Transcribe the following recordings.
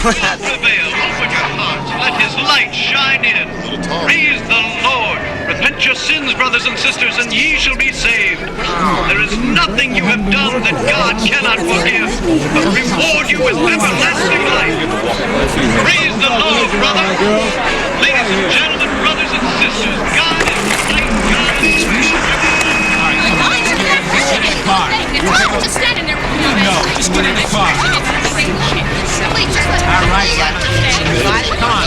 will prevail. Open your hearts. Let his light shine in. Praise the Lord. Repent your sins, brothers and sisters, and ye shall be saved. There is nothing you have done that God cannot forgive, but reward you with everlasting life. Praise the Lord, brother. Ladies and gentlemen, brothers and sisters, God is light. God is spirit. Just stand in there. No, just get in the car. All right. Come on.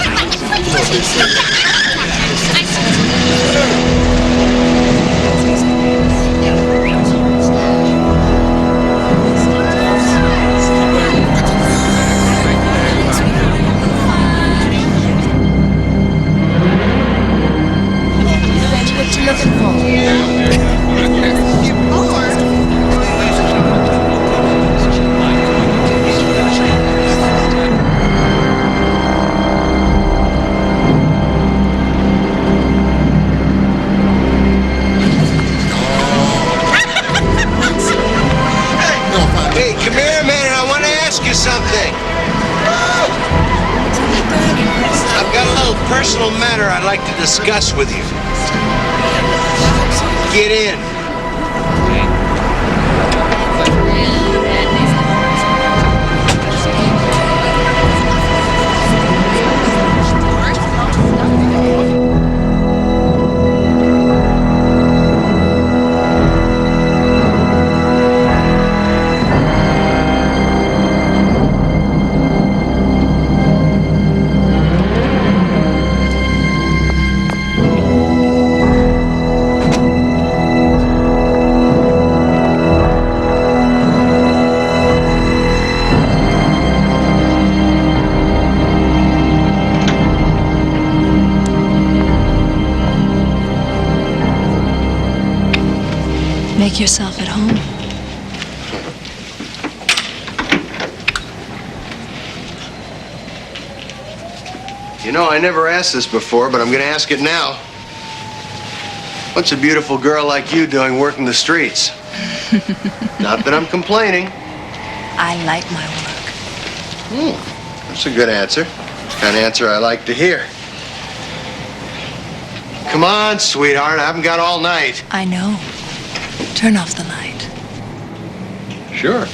What you looking for? Hey, come here, man, I want to ask you something. I've got a little personal matter I'd like to discuss with you. Get in. Make yourself at home. You know, I never asked this before, but I'm going to ask it now. What's a beautiful girl like you doing working the streets? Not that I'm complaining. I like my work. That's a good answer. It's the kind of answer I like to hear. Come on, sweetheart. I haven't got all night. I know. Turn off the light. Sure.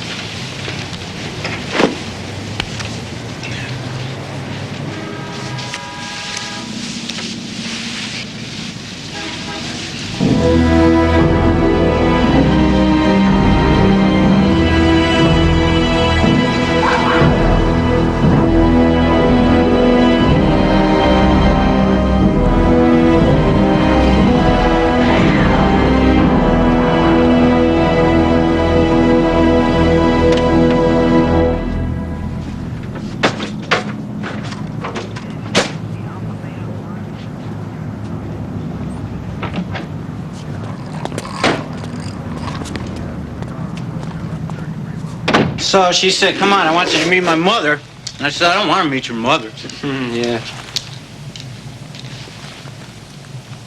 So she said, come on, I want you to meet my mother. And I said, I don't want to meet your mother. Yeah.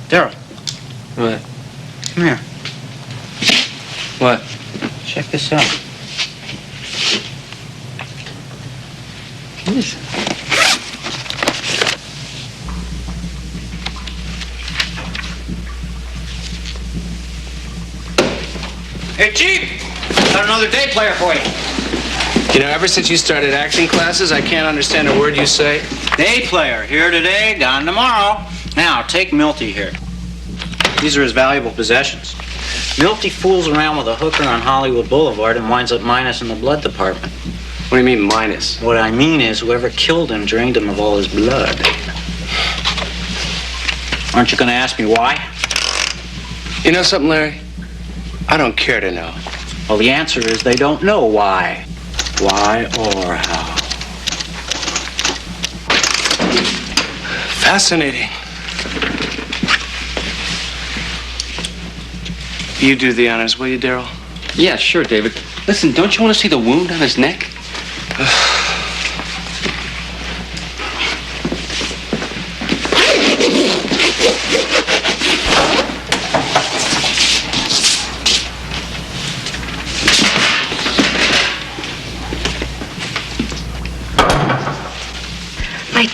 Daryl. What? Come here. What? Check this out. What is it? Hey, Chief! Got another day player for you. You know, ever since you started acting classes, I can't understand a word you say. Day player, here today, gone tomorrow. Now, take Milty here. These are his valuable possessions. Milty fools around with a hooker on Hollywood Boulevard and winds up minus in the blood department. What do you mean, minus? What I mean is, whoever killed him drained him of all his blood. Aren't you going to ask me why? You know something, Larry? I don't care to know. Well, the answer is they don't know why. Why or how. Fascinating. You do the honors, will you, Daryl? Yeah, sure, David. Listen, don't you want to see the wound on his neck?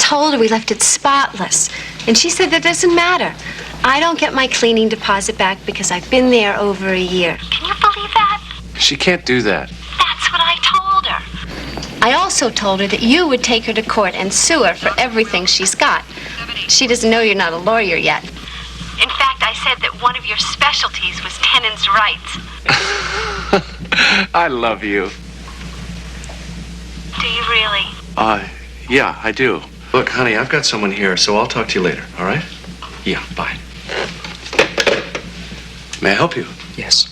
told her we left it spotless. And she said that doesn't matter. I don't get my cleaning deposit back because I've been there over a year. Can you believe that? She can't do that. That's what I told her. I also told her that you would take her to court and sue her for everything she's got. She doesn't know you're not a lawyer yet. In fact, I said that one of your specialties was tenants' rights. I love you. Do you really? Yeah, I do. Look, honey, I've got someone here, so I'll talk to you later, all right? Yeah, bye. May I help you? Yes.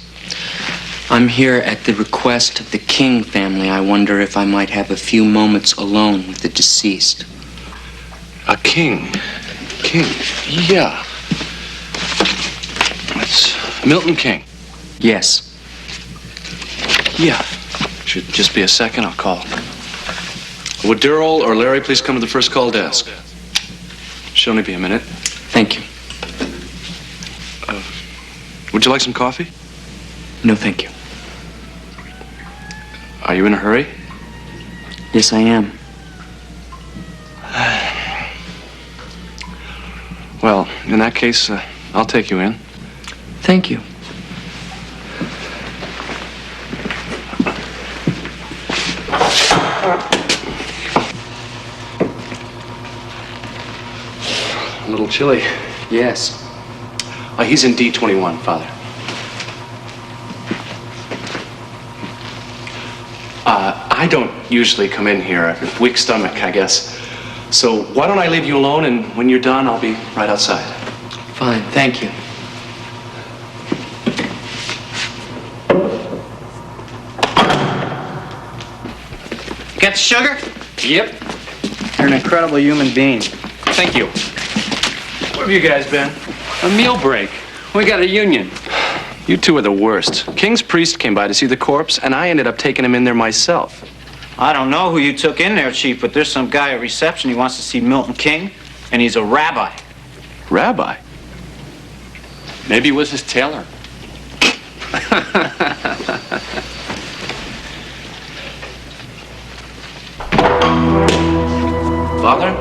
I'm here at the request of the King family. I wonder if I might have a few moments alone with the deceased. A king. King. Yeah. That's Milton King. Yes. Yeah. Should just be a second. I'll call. Would Daryl or Larry please come to the first call desk? Should only be a minute. Thank you. Would you like some coffee? No, thank you. Are you in a hurry? Yes, I am. Well, in that case, I'll take you in. Thank you. A little chilly. Yes. He's in D21, Father. I don't usually come in here. Weak stomach, I guess. So why don't I leave you alone, and when you're done, I'll be right outside. Fine, thank you. Get the sugar? Yep. You're an incredible human being. Thank you. Where have you guys been? A meal break. We got a union. You two are the worst. King's priest came by to see the corpse, and I ended up taking him in there myself. I don't know who you took in there, Chief, but there's some guy at reception. He wants to see Milton King, and he's a rabbi. Rabbi? Maybe it was his tailor. Father?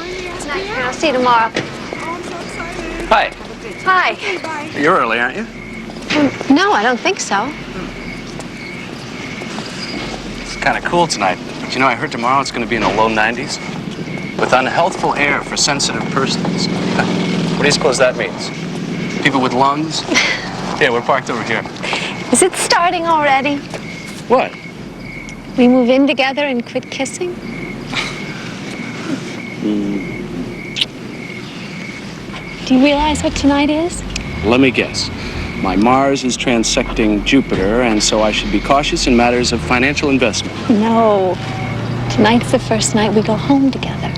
I'll see you tomorrow. Hi. Hi. You're early, aren't you? No, I don't think so. It's kind of cool tonight. But you know, I heard tomorrow it's going to be in the low 90s. With unhealthful air for sensitive persons. What do you suppose that means? People with lungs? Yeah, we're parked over here. Is it starting already? What? We move in together and quit kissing? Do you realize what tonight is? Let me guess. My Mars is transecting Jupiter, and so I should be cautious in matters of financial investment. No. Tonight's the first night we go home together.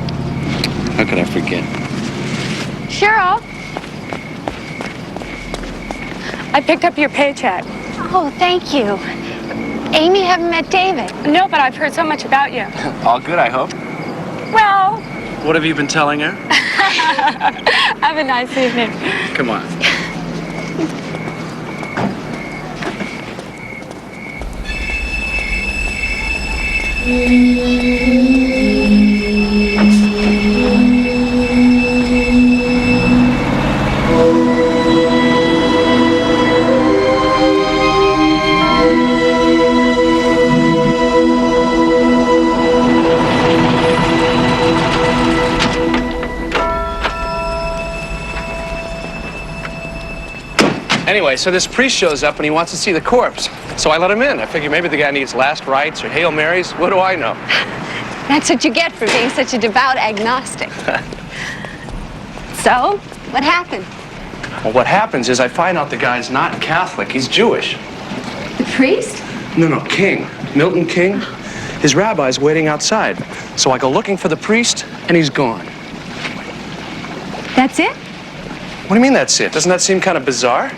How could I forget? Cheryl, I picked up your paycheck. Oh, thank you. Amy, haven't met David. No, but I've heard so much about you. All good, I hope. Well, What have you been telling her? have a nice evening. Come on. Anyway, so this priest shows up and he wants to see the corpse. So I let him in. I figure maybe the guy needs last rites or Hail Marys. What do I know? That's what you get for being such a devout agnostic. So, what happened? Well, what happens is I find out the guy's not Catholic. He's Jewish. The priest? No, King. Milton King. His rabbi's waiting outside. So I go looking for the priest, and he's gone. That's it? What do you mean that's it? Doesn't that seem kind of bizarre?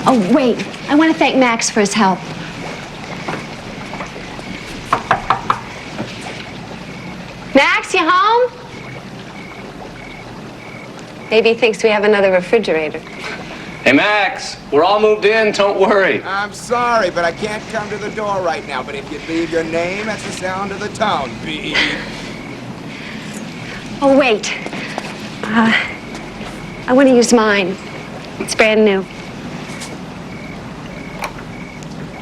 Oh, wait. I want to thank Max for his help. Max, you home? Maybe he thinks we have another refrigerator. Hey, Max, we're all moved in. Don't worry. I'm sorry, but I can't come to the door right now. But if you leave your name, that's the sound of the tone. Beep. Oh, wait. I want to use mine. It's brand new.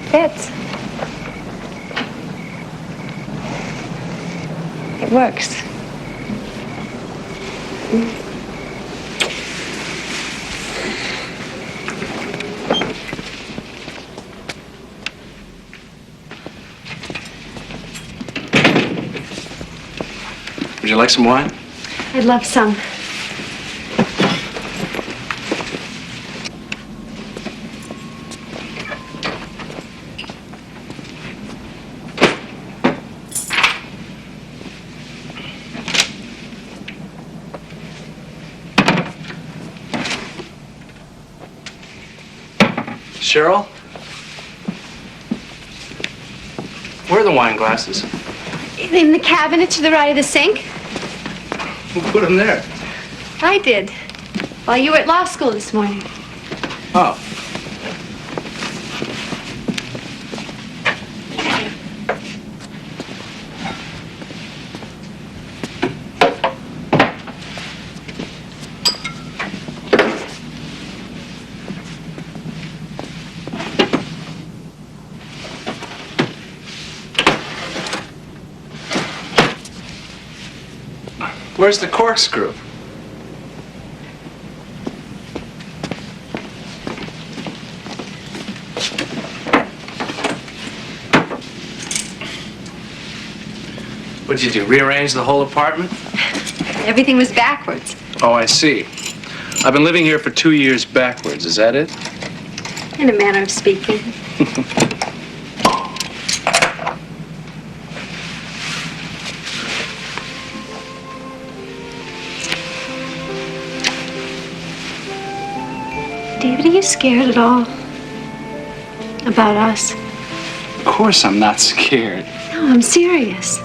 Fits. It works. Would you like some wine? I'd love some. Cheryl? Where are the wine glasses? In the cabinet to the right of the sink. Who put them there? I did. While you were at law school this morning. Oh. Where's the corkscrew? What'd you do, rearrange the whole apartment? Everything was backwards. Oh, I see. I've been living here for 2 years backwards, is that it? In a manner of speaking. David, are you scared at all? About us? Of course I'm not scared. No, I'm serious.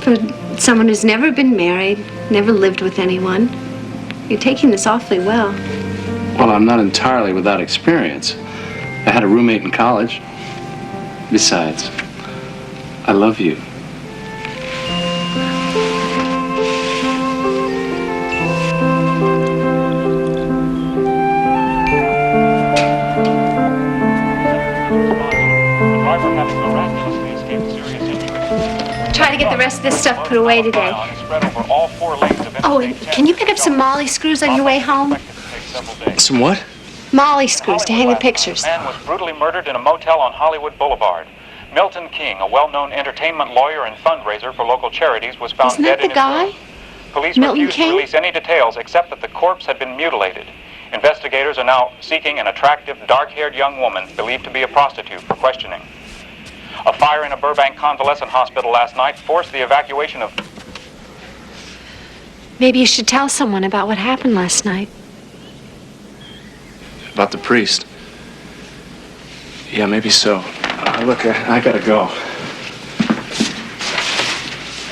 For someone who's never been married, never lived with anyone, you're taking this awfully well. Well, I'm not entirely without experience. I had a roommate in college. Besides, I love you. Try to get the rest of this stuff put away today. Oh, and can you pick up some Molly screws on your way home? Some what? Molly screws to hang the pictures. A man was brutally murdered in a motel on Hollywood Boulevard. Milton King, a well-known entertainment lawyer and fundraiser for local charities, was found Isn't dead that in the his guy? room. Police Milton refused King? to release any details except that the corpse had been mutilated. Investigators are now seeking an attractive, dark-haired young woman believed to be a prostitute for questioning. A fire in a Burbank convalescent hospital last night forced the evacuation of... Maybe you should tell someone about what happened last night. About the priest. Yeah, maybe so. Look, I gotta go.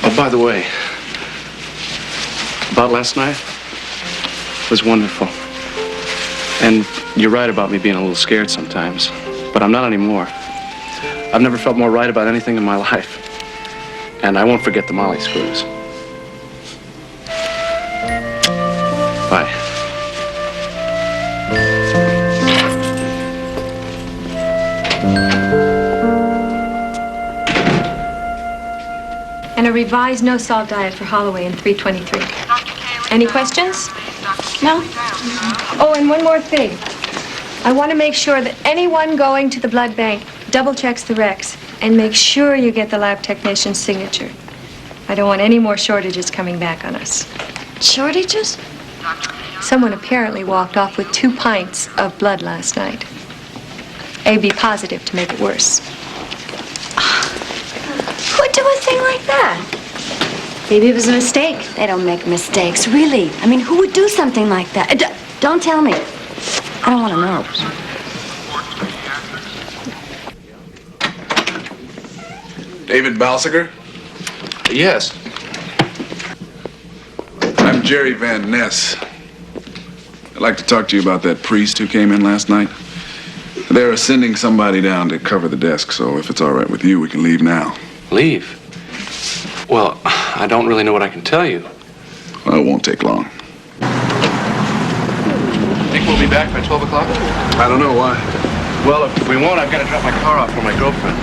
Oh, by the way, about last night was wonderful. And you're right about me being a little scared sometimes, but I'm not anymore. I've never felt more right about anything in my life. And I won't forget the Molly screws. Bye. And a revised no-salt diet for Holloway in 323. Any questions? No? Oh, and one more thing. I want to make sure that anyone going to the blood bank double checks the recs and make sure you get the lab technician's signature. I don't want any more shortages coming back on us. Shortages? Someone apparently walked off with 2 pints of blood last night. AB positive to make it worse. Who'd do a thing like that? Maybe it was a mistake. They don't make mistakes, really. I mean, who would do something like that? Don't tell me. I don't want to know. David Balsiger? Yes. I'm Jerry Van Ness. I'd like to talk to you about that priest who came in last night. They're sending somebody down to cover the desk, so if it's all right with you, we can leave now. Leave? Well, I don't really know what I can tell you. Well, it won't take long. Think we'll be back by 12 o'clock? I don't know why. Well, if we won't, I've got to drop my car off for my girlfriend.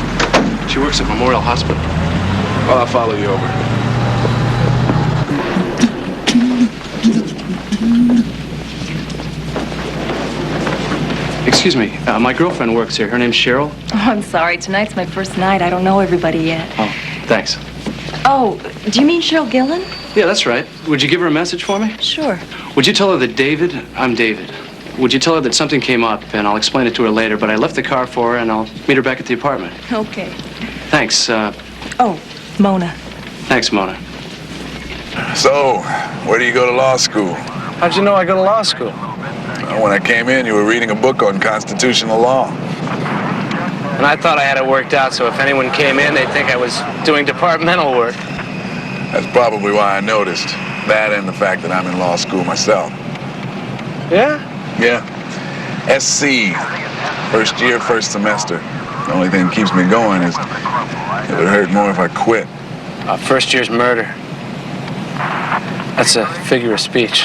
She works at Memorial Hospital. Well, I'll follow you over. Excuse me, my girlfriend works here. Her name's Cheryl. Oh, I'm sorry. Tonight's my first night. I don't know everybody yet. Oh, thanks. Oh, do you mean Cheryl Gillen? Yeah, that's right. Would you give her a message for me? Sure. Would you tell her that I'm David. Would you tell her that something came up, and I'll explain it to her later, but I left the car for her, and I'll meet her back at the apartment. Okay. Thanks, Oh, Mona. Thanks, Mona. So, where do you go to law school? How'd you know I go to law school? Well, when I came in, you were reading a book on constitutional law. And I thought I had it worked out, so if anyone came in, they'd think I was doing departmental work. That's probably why I noticed. That and the fact that I'm in law school myself. Yeah? Yeah. SC. First year, first semester. The only thing that keeps me going is it would hurt more if I quit. First year's murder. That's a figure of speech.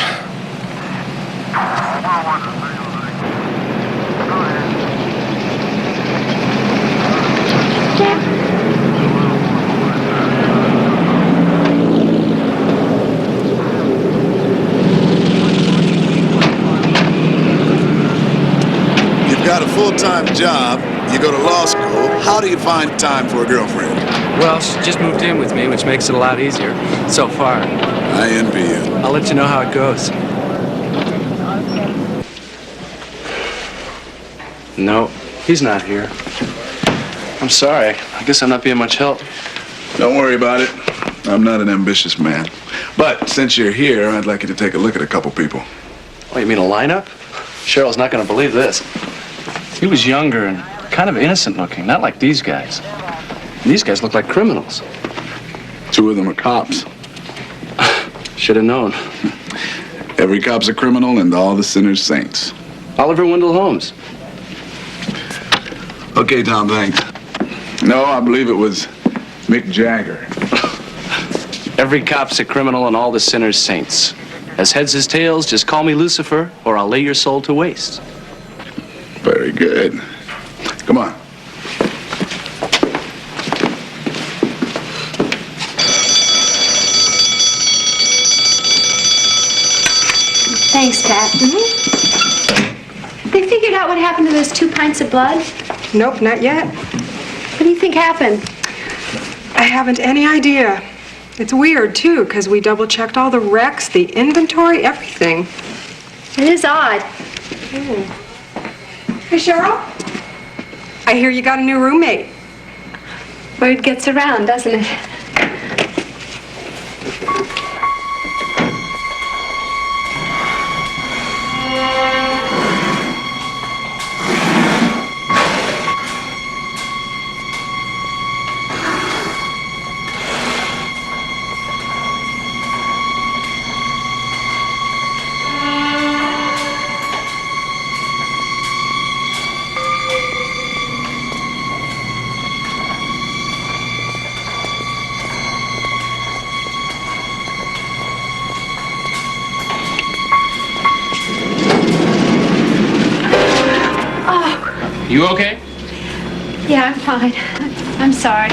You've got a full-time job, you go to law school, how do you find time for a girlfriend? Well, she just moved in with me, which makes it a lot easier. So far. I envy you. I'll let you know how it goes. No, he's not here. I'm sorry. I guess I'm not being much help. Don't worry about it. I'm not an ambitious man. But since you're here, I'd like you to take a look at a couple people. Oh, you mean a lineup? Cheryl's not going to believe this. He was younger and kind of innocent looking, not like these guys. These guys look like criminals. Two of them are cops. Should have known. Every cop's a criminal and all the sinners saints. Oliver Wendell Holmes. Okay, Tom, thanks. No, I believe it was Mick Jagger. Every cop's a criminal and all the sinners saints. As heads as tails, just call me Lucifer, or I'll lay your soul to waste. Very good. Come on. Thanks, Pat. They figured out what happened to those 2 pints of blood? Nope, not yet. What do you think happened? I haven't any idea. It's weird, too, because we double-checked all the wrecks, the inventory, everything. It is odd. Hey, Cheryl? I hear you got a new roommate. Word gets around, doesn't it? You okay? Yeah, I'm fine. I'm sorry.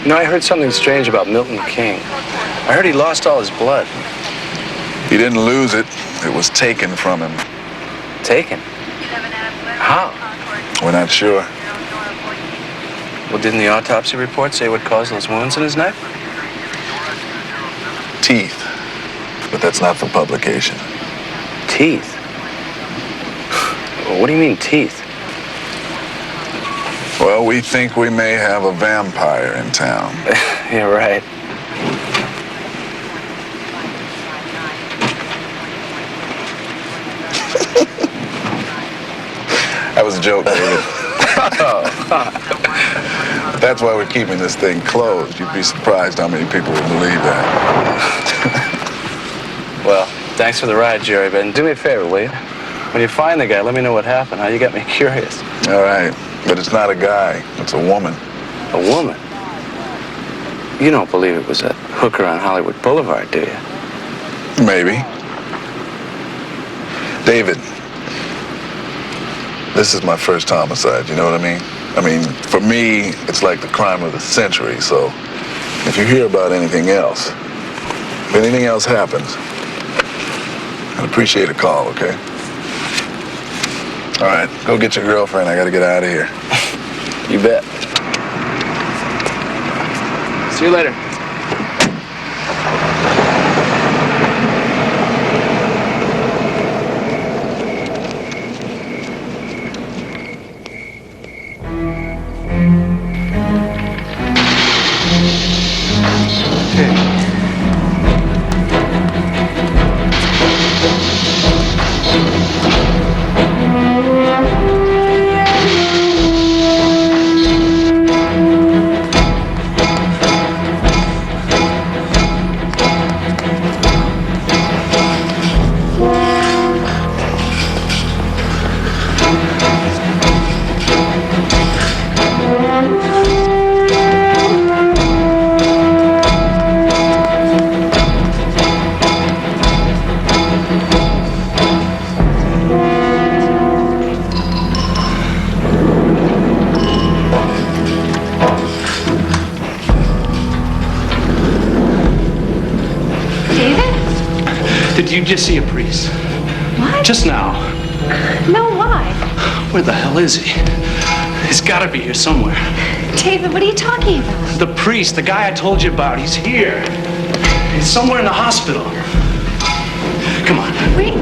You know, I heard something strange about Milton King. I heard he lost all his blood. He didn't lose it. It was taken from him. Taken? How? We're not sure. Well, didn't the autopsy report say what caused those wounds in his neck? Teeth. But that's not for publication. Teeth? Well, what do you mean, teeth? Well, we think we may have a vampire in town. Yeah, right. That was a joke, David. That's why we're keeping this thing closed. You'd be surprised how many people would believe that. Well, thanks for the ride, Jerry, but do me a favor, will you? When you find the guy, let me know what happened. Huh? You got me curious. All right, but it's not a guy. It's a woman. A woman? You don't believe it was that hooker on Hollywood Boulevard, do you? Maybe. David, this is my first homicide, you know what I mean? I mean, for me, it's like the crime of the century, so if you hear about anything else, if anything else happens, I'd appreciate a call, okay? All right, go get your girlfriend. I gotta get out of here. You bet. See you later. Did you just see a priest? What? Just now. No, why? Where the hell is he? He's gotta be here somewhere. David, what are you talking about? The priest, the guy I told you about, he's here. He's somewhere in the hospital. Come on. Wait.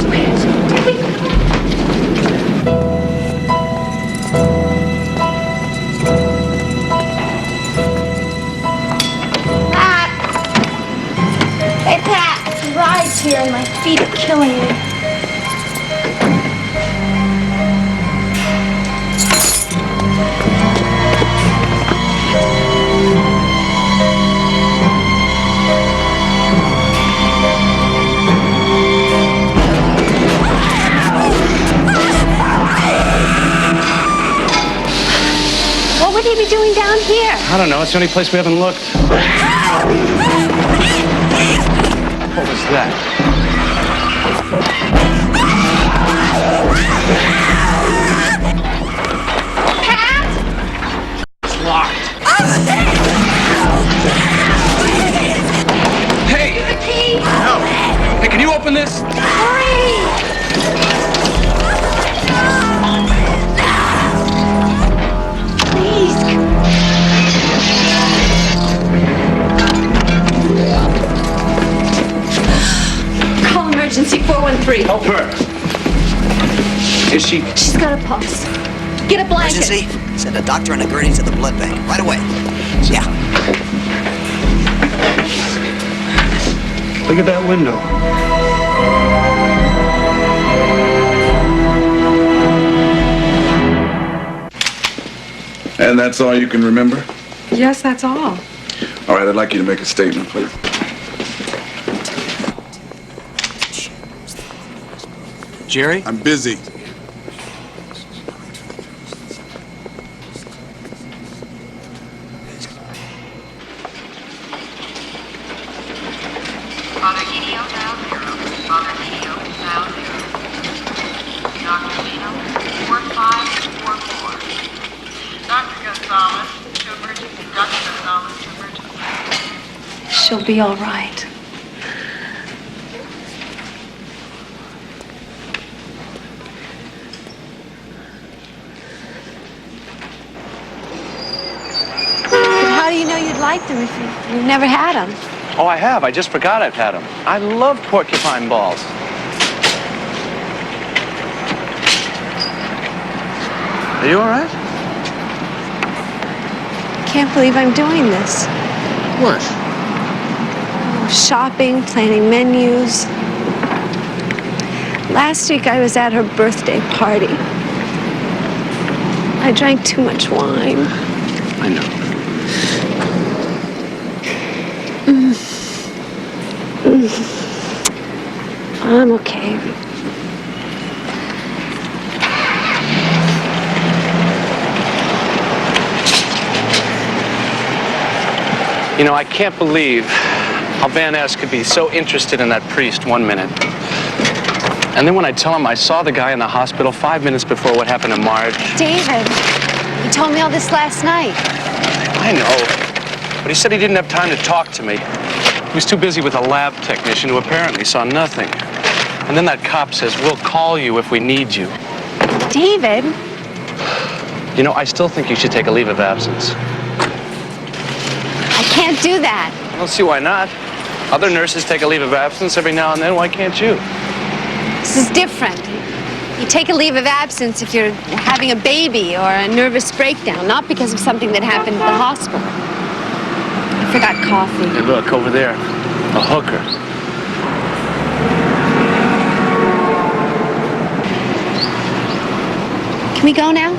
Pat! Hey, Pat! Ride's here and my feet are killing me. What would he be doing down here? I don't know. It's the only place we haven't looked. What was that? Pat! It's locked. Hey! No. Hey, can you open this? Hurry! Please. Call emergency 413. Help her. Is she? She's got a pulse. Get a blanket. Emergency? Send a doctor and a gurney to the blood bank. Right away. Yeah. Look at that window. And that's all you can remember? Yes, that's all. All right, I'd like you to make a statement, please. Jerry? I'm busy. Father Edio, dial 0. Father Edio, dial 0. Dr. Lino, 4544. Dr. Gonzalez, to emergency. Dr. Gonzalez, to emergency. She'll be all right. But how do you know you'd like them if you've never had them? Oh, I have. I just forgot I've had them. I love porcupine balls. Are you all right? Can't believe I'm doing this. What? Shopping, planning menus. Last week I was at her birthday party. I drank too much wine. I know. I'm okay. You know, I can't believe how Van Ness could be so interested in that priest 1 minute. And then when I tell him I saw the guy in the hospital 5 minutes before what happened to Marge. David, you told me all this last night. I know, but he said he didn't have time to talk to me. He was too busy with a lab technician who apparently saw nothing. And then that cop says, we'll call you if we need you. David? You know, I still think you should take a leave of absence. I can't do that. I don't see why not. Other nurses take a leave of absence every now and then. Why can't you? This is different. You take a leave of absence if you're having a baby or a nervous breakdown, not because of something that happened at the hospital. I forgot coffee. Hey, look, over there. A hooker. Can we go now?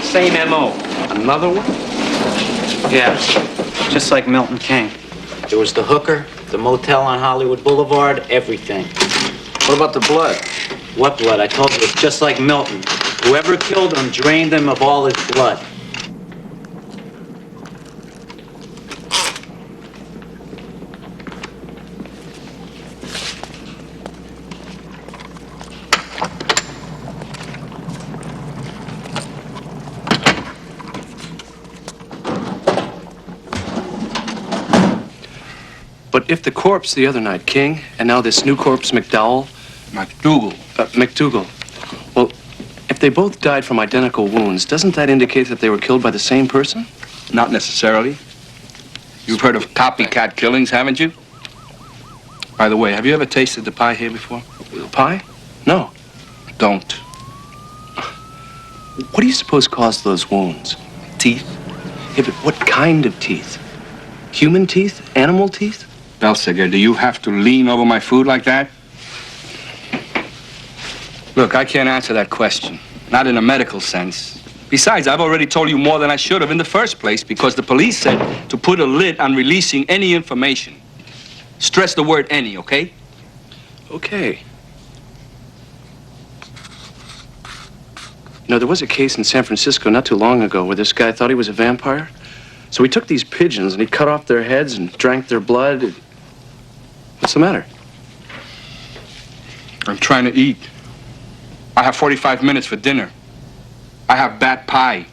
Same M.O. Another one? Yeah, just like Milton King. There was the hooker, the motel on Hollywood Boulevard, everything. What about the blood? What blood? I told you, it's just like Milton. Whoever killed him drained him of all his blood. But if the corpse the other night, King, and now this new corpse, McDowell... McDougal. Well, if they both died from identical wounds, doesn't that indicate that they were killed by the same person? Not necessarily. You've heard of copycat killings, haven't you? By the way, have you ever tasted the pie here before? Pie? No. Don't. What do you suppose caused those wounds? Teeth. Yeah, but what kind of teeth? Human teeth? Animal teeth? Balsiger, do you have to lean over my food like that? Look, I can't answer that question. Not in a medical sense. Besides, I've already told you more than I should have in the first place because the police said to put a lid on releasing any information. Stress the word any, okay? Okay. You know, there was a case in San Francisco not too long ago where this guy thought he was a vampire. So he took these pigeons and he cut off their heads and drank their blood. What's the matter? I'm trying to eat. I have 45 minutes for dinner. I have bad pie.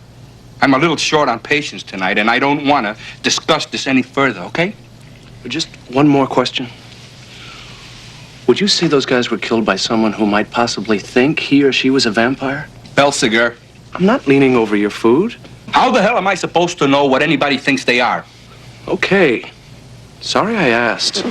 I'm a little short on patience tonight, and I don't want to discuss this any further, okay? Just one more question. Would you say those guys were killed by someone who might possibly think he or she was a vampire? Balsiger. I'm not leaning over your food. How the hell am I supposed to know what anybody thinks they are? Okay. Sorry I asked.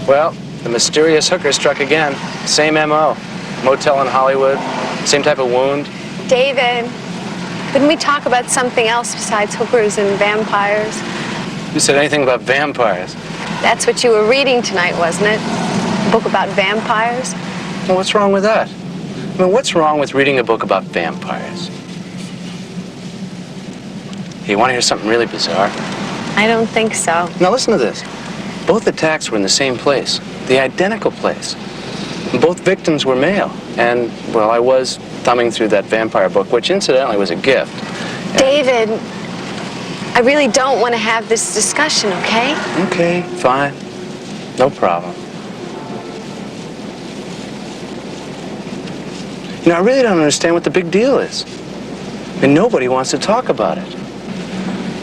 Well, the mysterious hooker struck again. Same M.O. Motel in Hollywood, same type of wound. David, couldn't we talk about something else besides hookers and vampires? Who said anything about vampires? That's what you were reading tonight, wasn't it? A book about vampires? Well, what's wrong with that? I mean, what's wrong with reading a book about vampires? Hey, you want to hear something really bizarre? I don't think so. Now listen to this. Both attacks were in the same place, the identical place. Both victims were male. And, well, I was thumbing through that vampire book, which incidentally was a gift. David, I really don't want to have this discussion, okay? Okay, fine. No problem. You know, I really don't understand what the big deal is. I mean, nobody wants to talk about it.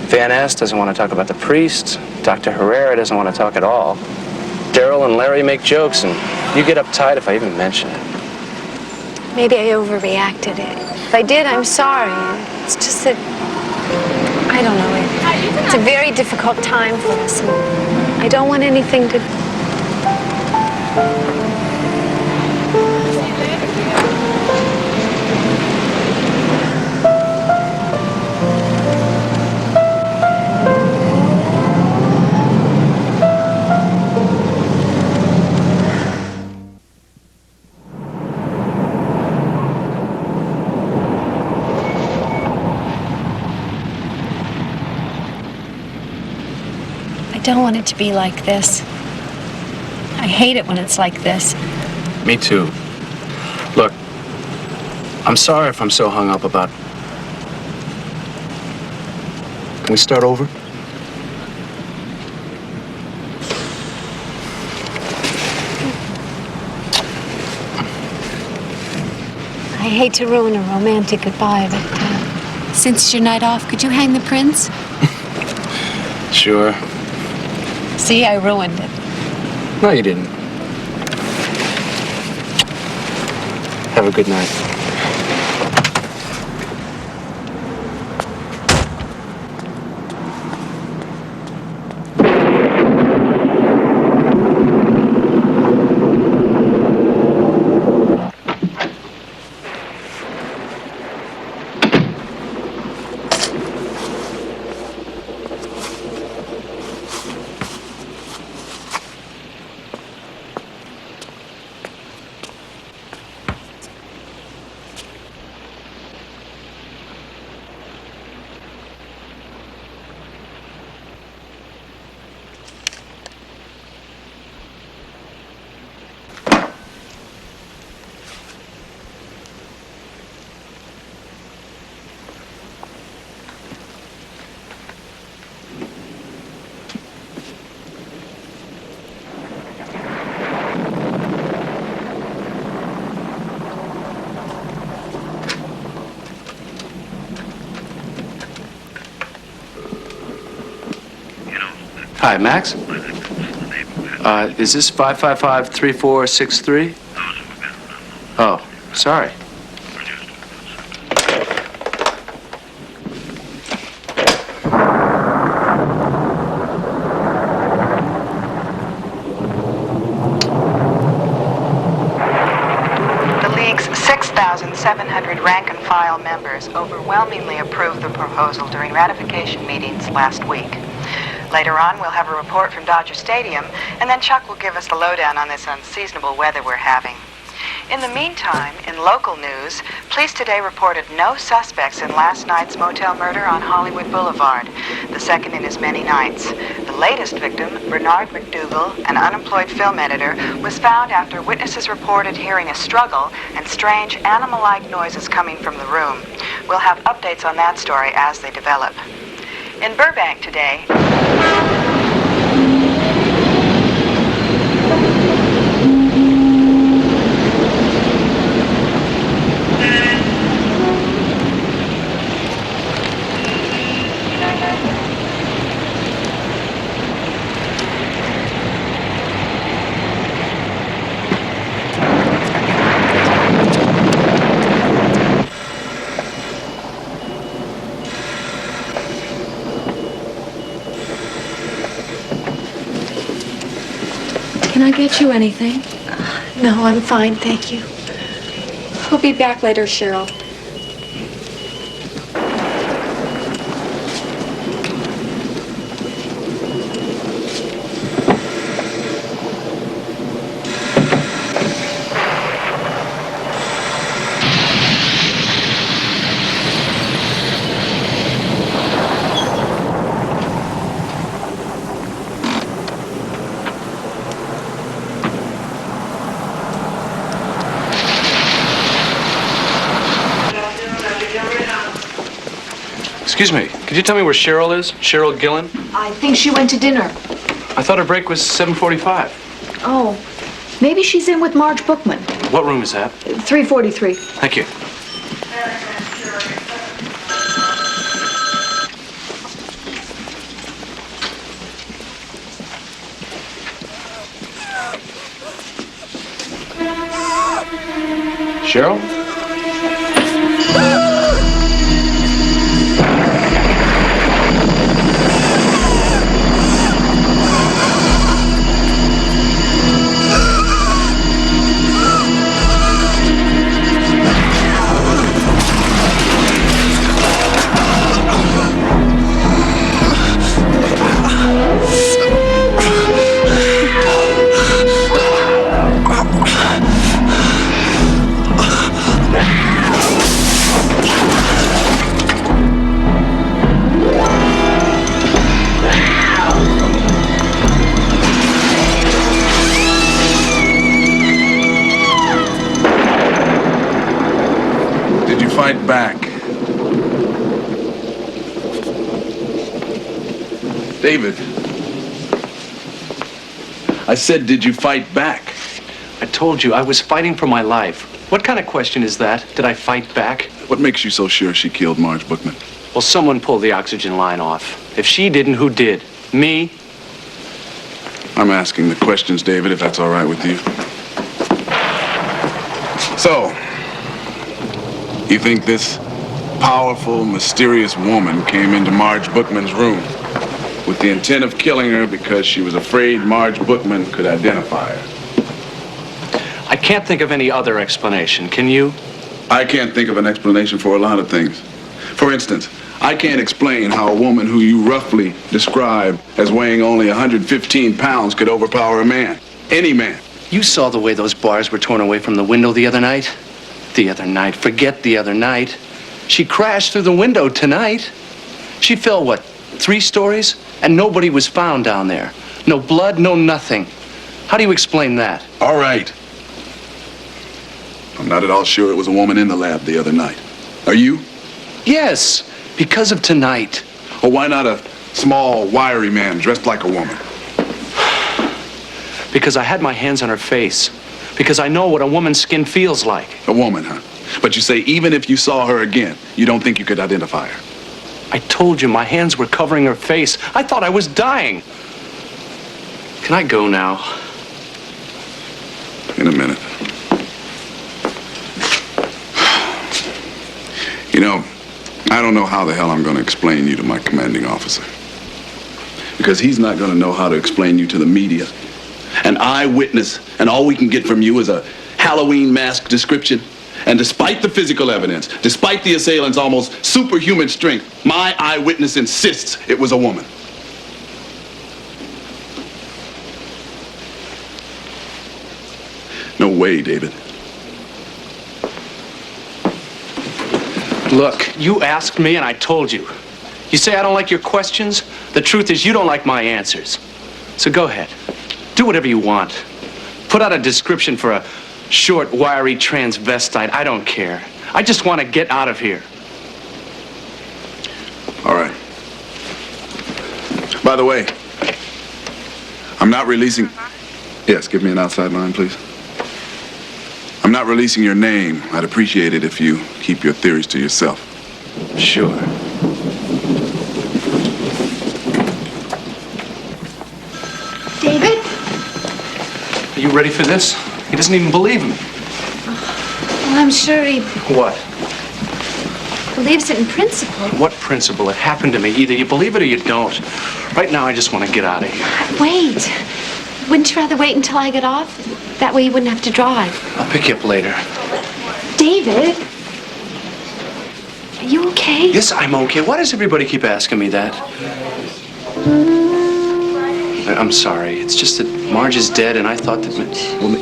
Van Ness doesn't want to talk about the priest. Dr. Herrera doesn't want to talk at all. Daryl and Larry make jokes, and you get uptight if I even mention it. Maybe I overreacted. If I did, I'm sorry. It's just that, I don't know. It's a very difficult time for us. And I don't want anything to... I don't want it to be like this. I hate it when it's like this. Me too. Look, I'm sorry if I'm so hung up about... Can we start over? I hate to ruin a romantic goodbye, but since it's your night off, could you hang the prince? Sure. See, I ruined it. No, you didn't. Have a good night. Hi, Max? Is this 555-3463? Oh, sorry. The League's 6,700 rank-and-file members overwhelmingly approved the proposal during ratification meetings last week. Later on, we'll have a report from Dodger Stadium, and then Chuck will give us the lowdown on this unseasonable weather we're having. In the meantime, in local news, police today reported no suspects in last night's motel murder on Hollywood Boulevard, the second in as many nights. The latest victim, Bernard McDougal, an unemployed film editor, was found after witnesses reported hearing a struggle and strange animal-like noises coming from the room. We'll have updates on that story as they develop. In Burbank today... Can I get you anything? No, I'm fine, thank you. We'll be back later, Cheryl. Excuse me, could you tell me where Cheryl is? Cheryl Gillen? I think she went to dinner. I thought her break was 7:45. Oh, maybe she's in with Marge Bookman. What room is that? 343. Thank you. Cheryl? Fight back. David. I said, did you fight back? I told you, I was fighting for my life. What kind of question is that? Did I fight back? What makes you so sure she killed Marge Bookman? Well, someone pulled the oxygen line off. If she didn't, who did? Me? I'm asking the questions, David, if that's all right with you. So, you think this powerful, mysterious woman came into Marge Bookman's room with the intent of killing her because she was afraid Marge Bookman could identify her? I can't think of any other explanation. Can you? I can't think of an explanation for a lot of things. For instance, I can't explain how a woman who you roughly describe as weighing only 115 pounds could overpower a man. Any man. You saw the way those bars were torn away from the window the other night? The other night. Forget the other night. She crashed through the window tonight. She fell, what, 3 stories? And nobody was found down there. No blood, no nothing. How do you explain that? All right. I'm not at all sure it was a woman in the lab the other night. Are you? Yes, because of tonight. Or why not a small, wiry man dressed like a woman? Because I had my hands on her face. Because I know what a woman's skin feels like. A woman, huh? But you say even if you saw her again, you don't think you could identify her? I told you my hands were covering her face. I thought I was dying. Can I go now? In a minute. You know, I don't know how the hell I'm going to explain you to my commanding officer. Because he's not going to know how to explain you to the media. An eyewitness, and all we can get from you is a Halloween mask description. And despite the physical evidence, despite the assailant's almost superhuman strength, my eyewitness insists it was a woman. No way, David. Look, you asked me and I told you. You say I don't like your questions? The truth is you don't like my answers. So go ahead. Do whatever you want. Put out a description for a short, wiry transvestite. I don't care. I just want to get out of here. All right. By the way, I'm not releasing... Yes, give me an outside line, please. I'm not releasing your name. I'd appreciate it if you keep your theories to yourself. Sure. David? Are you ready for this? He doesn't even believe me. Well, I'm sure he What? believes it in principle. What principle? It happened to me. Either you believe it or you don't. Right now, I just want to get out of here. Wait. Wouldn't you rather wait until I get off? That way you wouldn't have to drive. I'll pick you up later. David? Are you okay? Yes, I'm okay. Why does everybody keep asking me that? I'm sorry. It's just that Marge is dead, and I thought that... Well,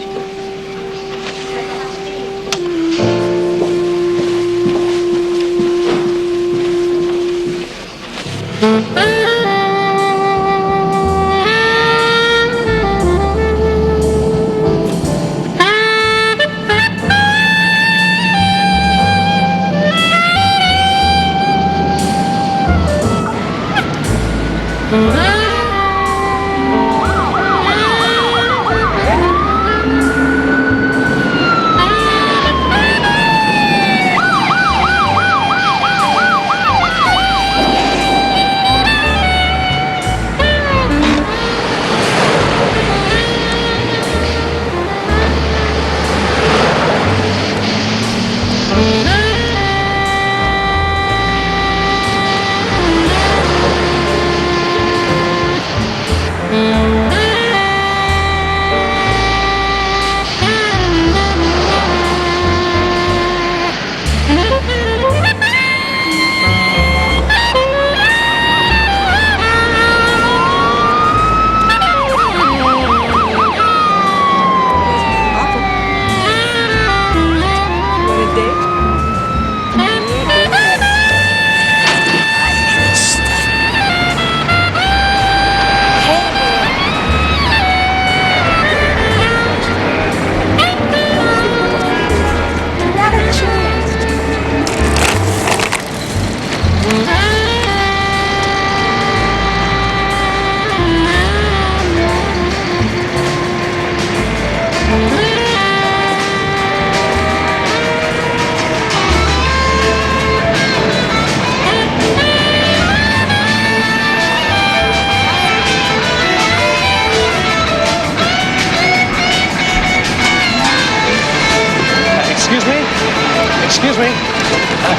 Excuse me.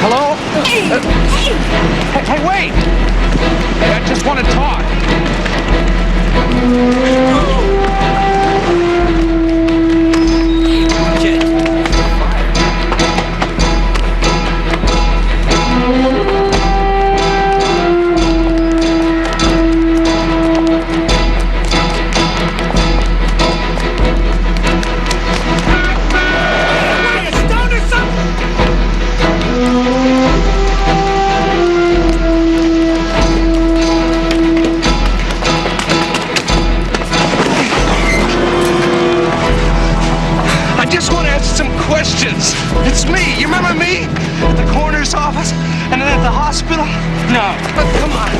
Hello? Hey, wait! Hey, I just want to talk. It's me. You remember me? At the coroner's office? And then at the hospital? No. But come on.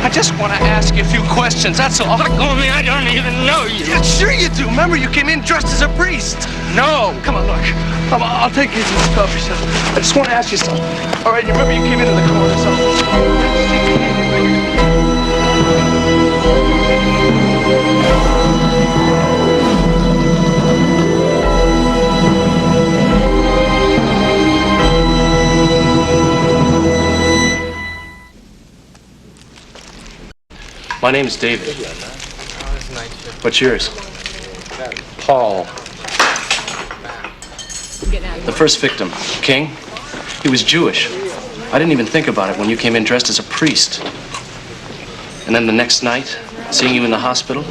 I just want to ask you a few questions, that's all. Look at me, I don't even know you. Yeah, sure you do. Remember, you came in dressed as a priest. No. Come on, look. I'll take you to the coffee shop. I just want to ask you something. All right, you remember you came into the coroner's office? My name's David. What's yours? Paul. The first victim, King, he was Jewish. I didn't even think about it when you came in dressed as a priest. And then the next night, seeing you in the hospital,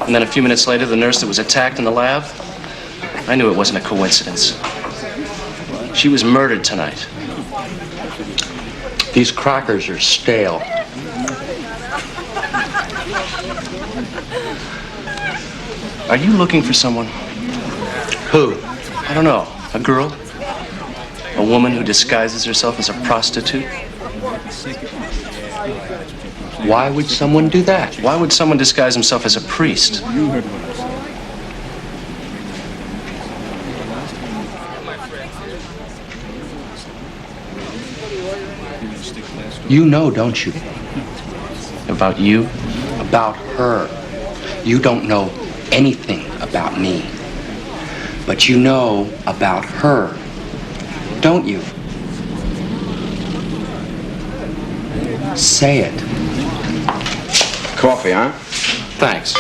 and then a few minutes later, the nurse that was attacked in the lab. I knew it wasn't a coincidence. She was murdered tonight. These crackers are stale. Are you looking for someone? Who? I don't know. A girl? A woman who disguises herself as a prostitute? Why would someone do that? Why would someone disguise himself as a priest? You know, don't you? About you? About her. You don't know anything about me. But you know about her, don't you? Say it. Coffee, huh? Thanks.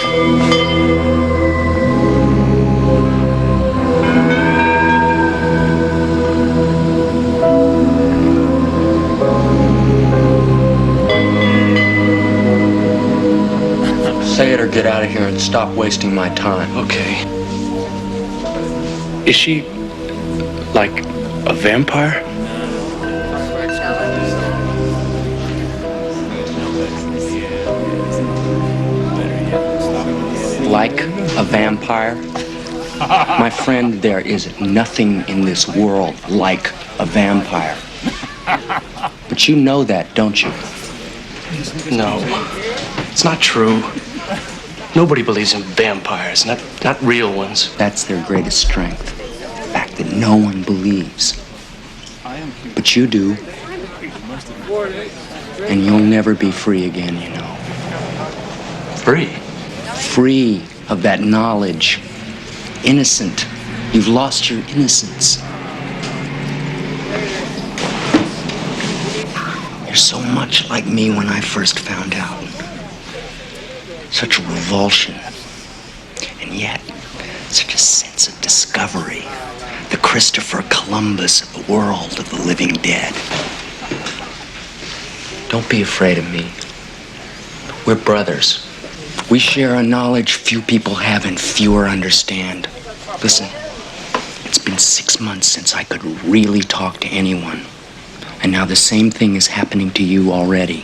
Say it or get out of here and stop wasting my time. Okay. Is she like a vampire? Like a vampire? My friend, there is nothing in this world like a vampire. But you know that, don't you? No, it's not true. Nobody believes in vampires, not real ones. That's their greatest strength. The fact that no one believes. But you do. And you'll never be free again, you know. Free? Free of that knowledge. Innocent. You've lost your innocence. You're so much like me when I first found out. Such a revulsion. And yet, such a sense of discovery. The Christopher Columbus of the world of the living dead. Don't be afraid of me. We're brothers. We share a knowledge few people have and fewer understand. Listen, it's been 6 months since I could really talk to anyone. And now the same thing is happening to you already.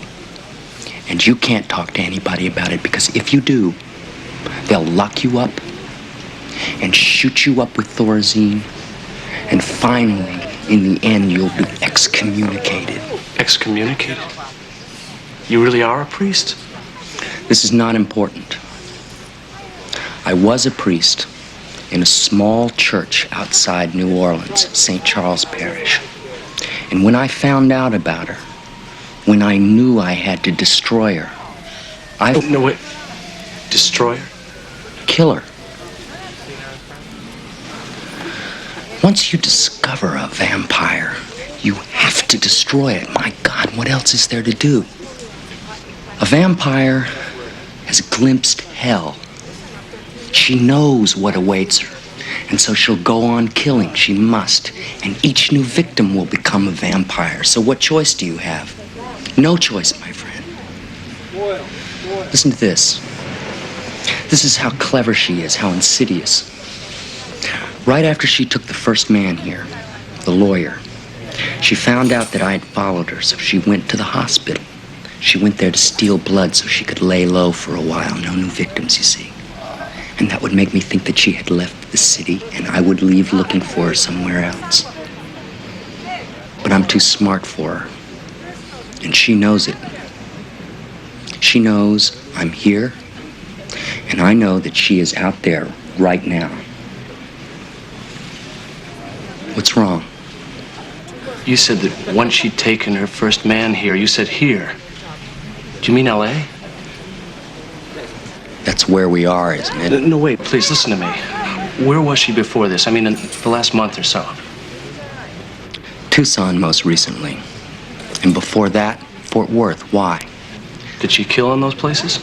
And you can't talk to anybody about it because if you do, they'll lock you up and shoot you up with Thorazine. And finally, in the end, you'll be excommunicated. Excommunicated? You really are a priest? This is not important. I was a priest in a small church outside New Orleans, St. Charles Parish. And when I found out about her, when I knew I had to destroy her, No, wait. Destroy her? Kill her. Once you discover a vampire, you have to destroy it. My God, what else is there to do? A vampire has glimpsed hell. She knows what awaits her, and so she'll go on killing. She must. And each new victim will become a vampire. So what choice do you have? No choice, my friend. Listen to this. This is how clever she is, how insidious. Right after she took the first man here, the lawyer, she found out that I had followed her, so she went to the hospital. She went there to steal blood so she could lay low for a while. No new victims, you see. And that would make me think that she had left the city and I would leave looking for her somewhere else. But I'm too smart for her. And she knows it. She knows I'm here, and I know that she is out there right now. What's wrong? You said that once she'd taken her first man here, you said here. Do you mean L.A.? That's where we are, isn't it? No, wait, please, listen to me. Where was she before this? I mean, in the last month or so. Tucson most recently. And before that, Fort Worth. Why? Did she kill in those places?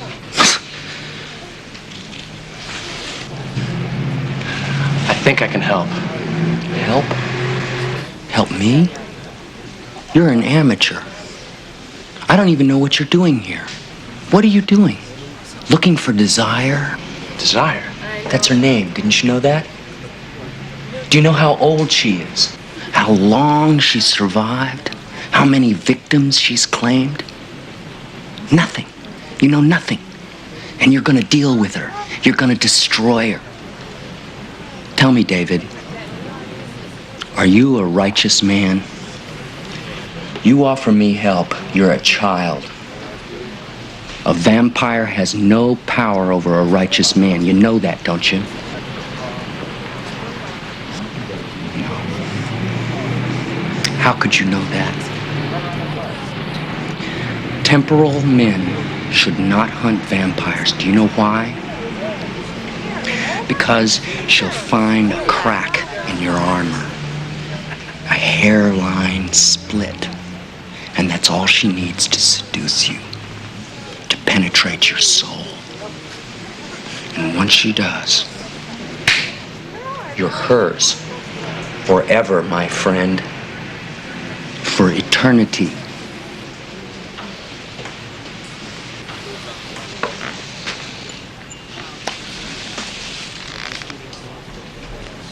I think I can help. Help? Help me? You're an amateur. I don't even know what you're doing here. What are you doing? Looking for Desire? Desire? That's her name. Didn't you know that? Do you know how old she is? How long she's survived? How many victims she's claimed? Nothing. You know nothing. And you're gonna deal with her. You're gonna destroy her. Tell me, David, are you a righteous man? You offer me help, you're a child. A vampire has no power over a righteous man. You know that, don't you? No. How could you know that? Temporal men should not hunt vampires. Do you know why? Because she'll find a crack in your armor. A hairline split. And that's all she needs to seduce you. To penetrate your soul. And once she does, you're hers. Forever, my friend. For eternity.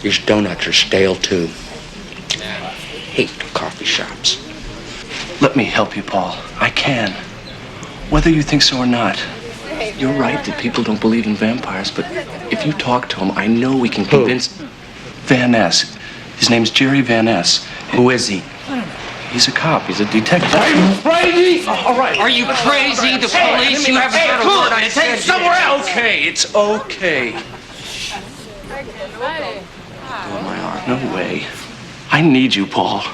These donuts are stale, too. I hate coffee shops. Let me help you, Paul. I can. Whether you think so or not. You're right that people don't believe in vampires, but if you talk to them, I know we can convince... Van Ness. His name's Jerry Van Ness. Who is he? He's a cop. He's a detective. Are you crazy? All right. Are you crazy? The police? You haven't heard a word I said. Somewhere else. Okay, it's okay. No way. I need you, Paul.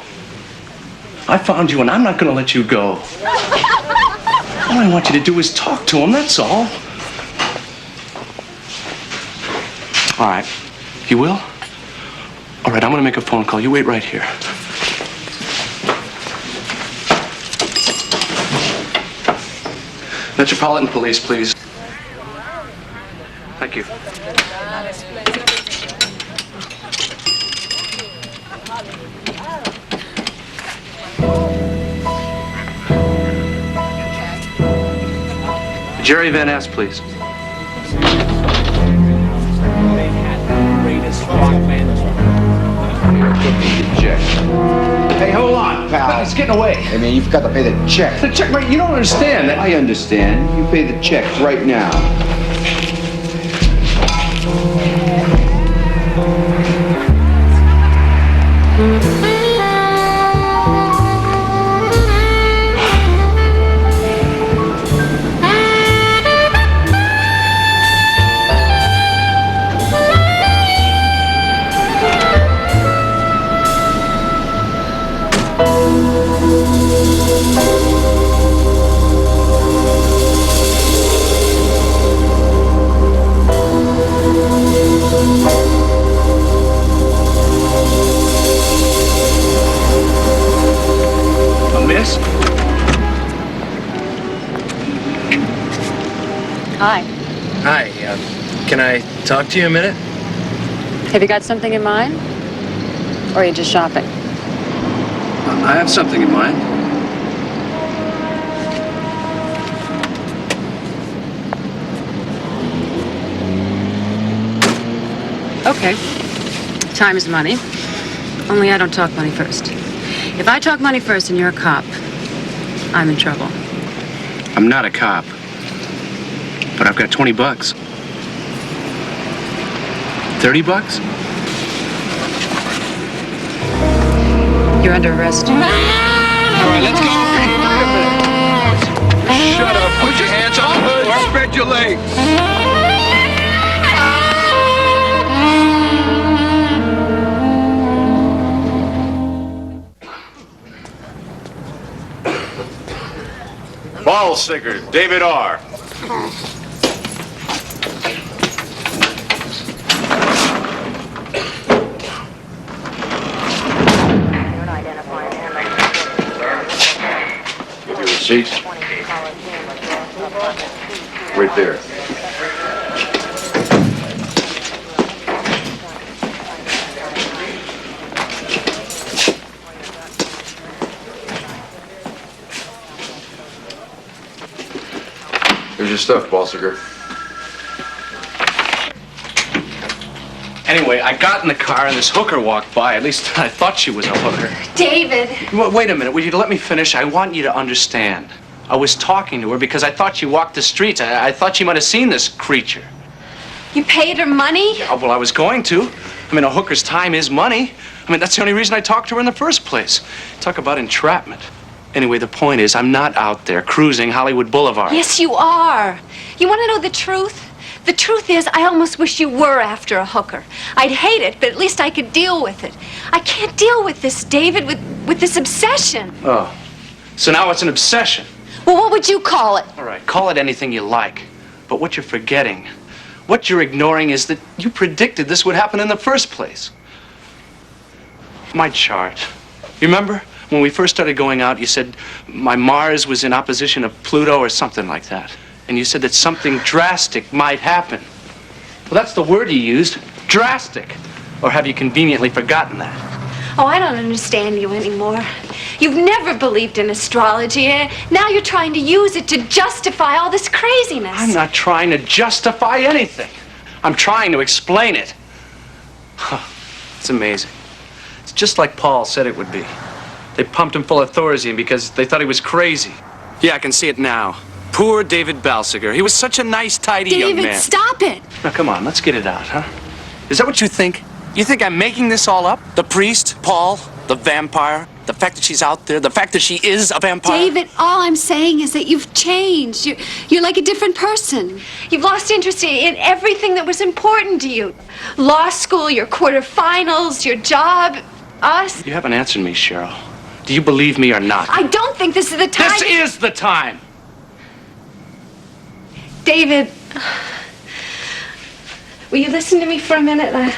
I found you and I'm not gonna let you go. All I want you to do is talk to him, that's all. All right. You will? All right, I'm gonna make a phone call. You wait right here. Metropolitan Police, please. Thank you. Jerry Van Ness, please. Hey, hold on, pal. It's getting away. I mean, you've got to pay the check. The check, right? You don't understand. I understand. You pay the check right now. Hi. Hi, can I talk to you a minute? Have you got something in mind? Or are you just shopping? I have something in mind. Okay. Time is money. Only I don't talk money first. If I talk money first and you're a cop, I'm in trouble. I'm not a cop. But I've got 20 bucks. 30 bucks? You're under arrest. All right, let's go. Shut up. Put your hands on the hood or spread your legs. Balsiger, David R. Give your receipts. Right there. Here's your stuff, Balsiger. Anyway, I got in the car and this hooker walked by. At least I thought she was a hooker. David. Wait a minute. Will you let me finish? I want you to understand. I was talking to her because I thought she walked the streets. I thought she might have seen this creature. You paid her money? Yeah, well, I was going to. I mean, a hooker's time is money. I mean, that's the only reason I talked to her in the first place. Talk about entrapment. Anyway, the point is, I'm not out there cruising Hollywood Boulevard. Yes, you are. You want to know the truth? The truth is, I almost wish you were after a hooker. I'd hate it, but at least I could deal with it. I can't deal with this, David, with this obsession. Oh, so now it's an obsession. Well, what would you call it? All right, call it anything you like. But what you're forgetting, what you're ignoring is that you predicted this would happen in the first place. My chart. You remember? When we first started going out, you said my Mars was in opposition of Pluto or something like that. And you said that something drastic might happen. Well, that's the word you used, drastic. Or have you conveniently forgotten that? Oh, I don't understand you anymore. You've never believed in astrology, and now you're trying to use it to justify all this craziness. I'm not trying to justify anything. I'm trying to explain it. It's amazing. It's just like Paul said it would be. They pumped him full of Thorazine because they thought he was crazy. Yeah, I can see it now. Poor David Balsiger. He was such a nice, tidy young man. David, stop it! Now, come on, let's get it out, huh? Is that what you think? You think I'm making this all up? The priest, Paul, the vampire, the fact that she's out there, the fact that she is a vampire? David, all I'm saying is that you've changed. You're like a different person. You've lost interest in everything that was important to you. Law school, your quarterfinals, your job, us. You haven't answered me, Cheryl. Do you believe me or not? I don't think this is the time. This is the time! David, will you listen to me for a minute?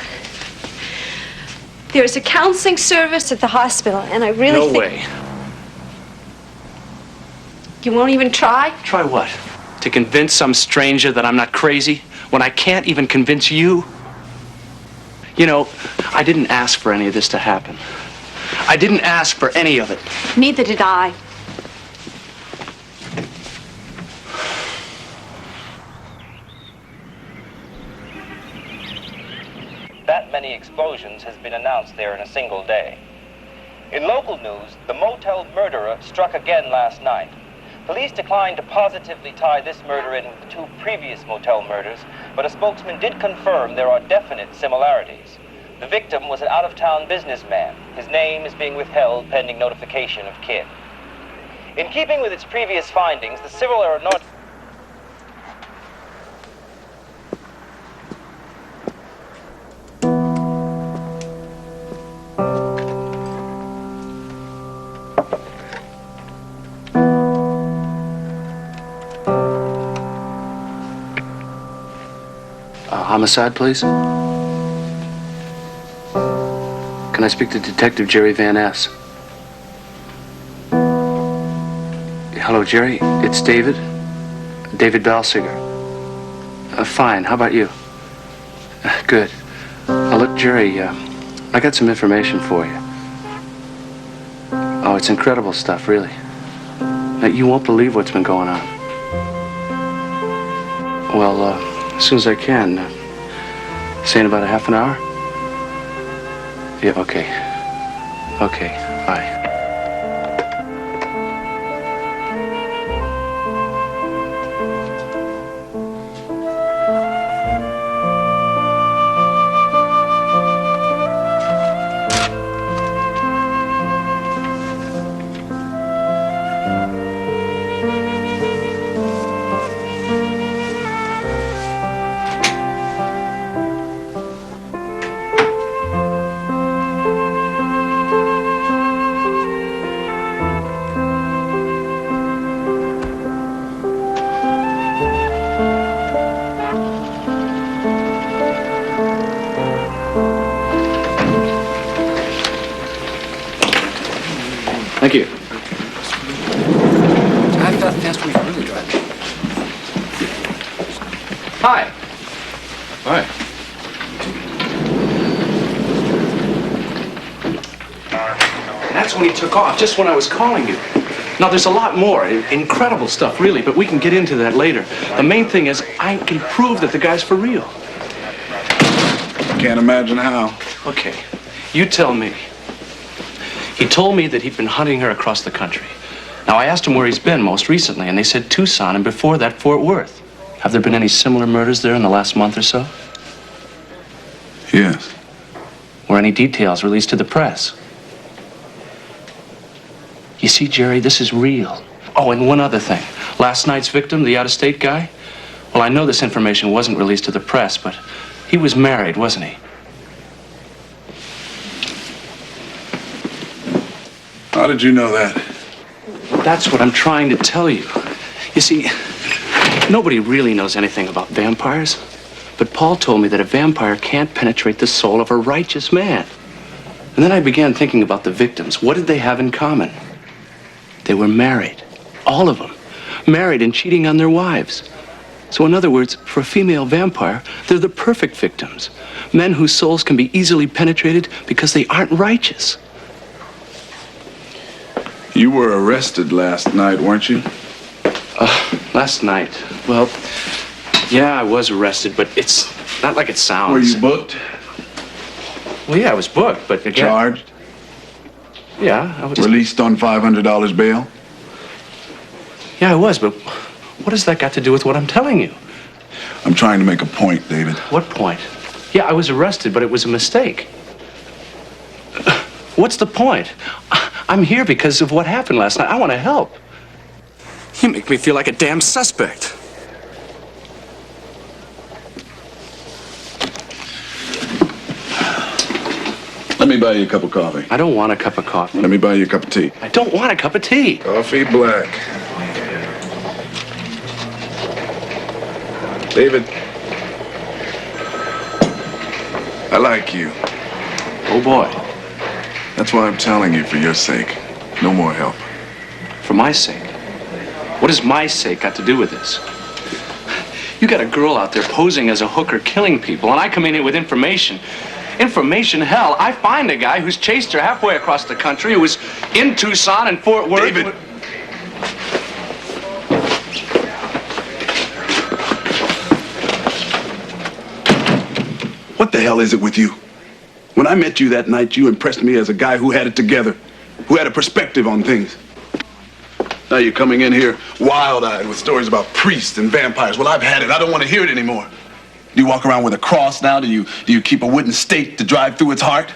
There's a counseling service at the hospital, and I really think... No way. You won't even try? Try what? To convince some stranger that I'm not crazy when I can't even convince you? You know, I didn't ask for any of this to happen. I didn't ask for any of it. Neither did I. That many explosions has been announced there in a single day. In local news, the motel murderer struck again last night. Police declined to positively tie this murder in with the two previous motel murders, but a spokesman did confirm there are definite similarities. The victim was an out-of-town businessman. His name is being withheld pending notification of kin. In keeping with its previous findings, the civil aeronautical... Homicide, please? Can I speak to Detective Jerry Van Ness? Hello, Jerry. It's David. David Balsiger. Fine. How about you? Good. Look, Jerry, I got some information for you. Oh, it's incredible stuff, really. Now, you won't believe what's been going on. Well, as soon as I can. Say in about a half an hour? Yeah, okay. Okay, bye. Thank you. How fast we really driving? Hi. Hi. That's when he took off, just when I was calling you. Now, there's a lot more. Incredible stuff, really, but we can get into that later. The main thing is I can prove that the guy's for real. can't imagine how. Okay, you tell me. He told me that he'd been hunting her across the country. Now, I asked him where he's been most recently, and they said Tucson, and before that, Fort Worth. Have there been any similar murders there in the last month or so? Yes. Were any details released to the press? You see, Jerry, this is real. Oh, and one other thing. Last night's victim, the out-of-state guy? Well, I know this information wasn't released to the press, but he was married, wasn't he? How did you know that? That's what I'm trying to tell you. You see, nobody really knows anything about vampires. But Paul told me that a vampire can't penetrate the soul of a righteous man. And then I began thinking about the victims. What did they have in common? They were married. All of them. Married and cheating on their wives. So in other words, for a female vampire, they're the perfect victims. Men whose souls can be easily penetrated because they aren't righteous. You were arrested last night, weren't you? Last night. Well, yeah, I was arrested, but it's not like it sounds. Were you booked? Well, yeah, I was booked, but again... Charged? Yeah, I was... Released on $500 bail? Yeah, I was, but what has that got to do with what I'm telling you? I'm trying to make a point, David. What point? Yeah, I was arrested, but it was a mistake. What's the point? I'm here because of what happened last night. I want to help. You make me feel like a damn suspect. Let me buy you a cup of coffee. I don't want a cup of coffee. Let me buy you a cup of tea. I don't want a cup of tea. Coffee black. David, I like you. Oh, boy. That's why I'm telling you, for your sake. No more help. For my sake? What has my sake got to do with this? You got a girl out there posing as a hooker, killing people, and I come in here with information. Information? Hell, I find a guy who's chased her halfway across the country, who was in Tucson and Fort Worth. David! What the hell is it with you? When I met you that night, you impressed me as a guy who had it together, who had a perspective on things. Now you're coming in here wild-eyed with stories about priests and vampires. Well, I've had it. I don't want to hear it anymore. Do you walk around with a cross now? Do you keep a wooden stake to drive through its heart?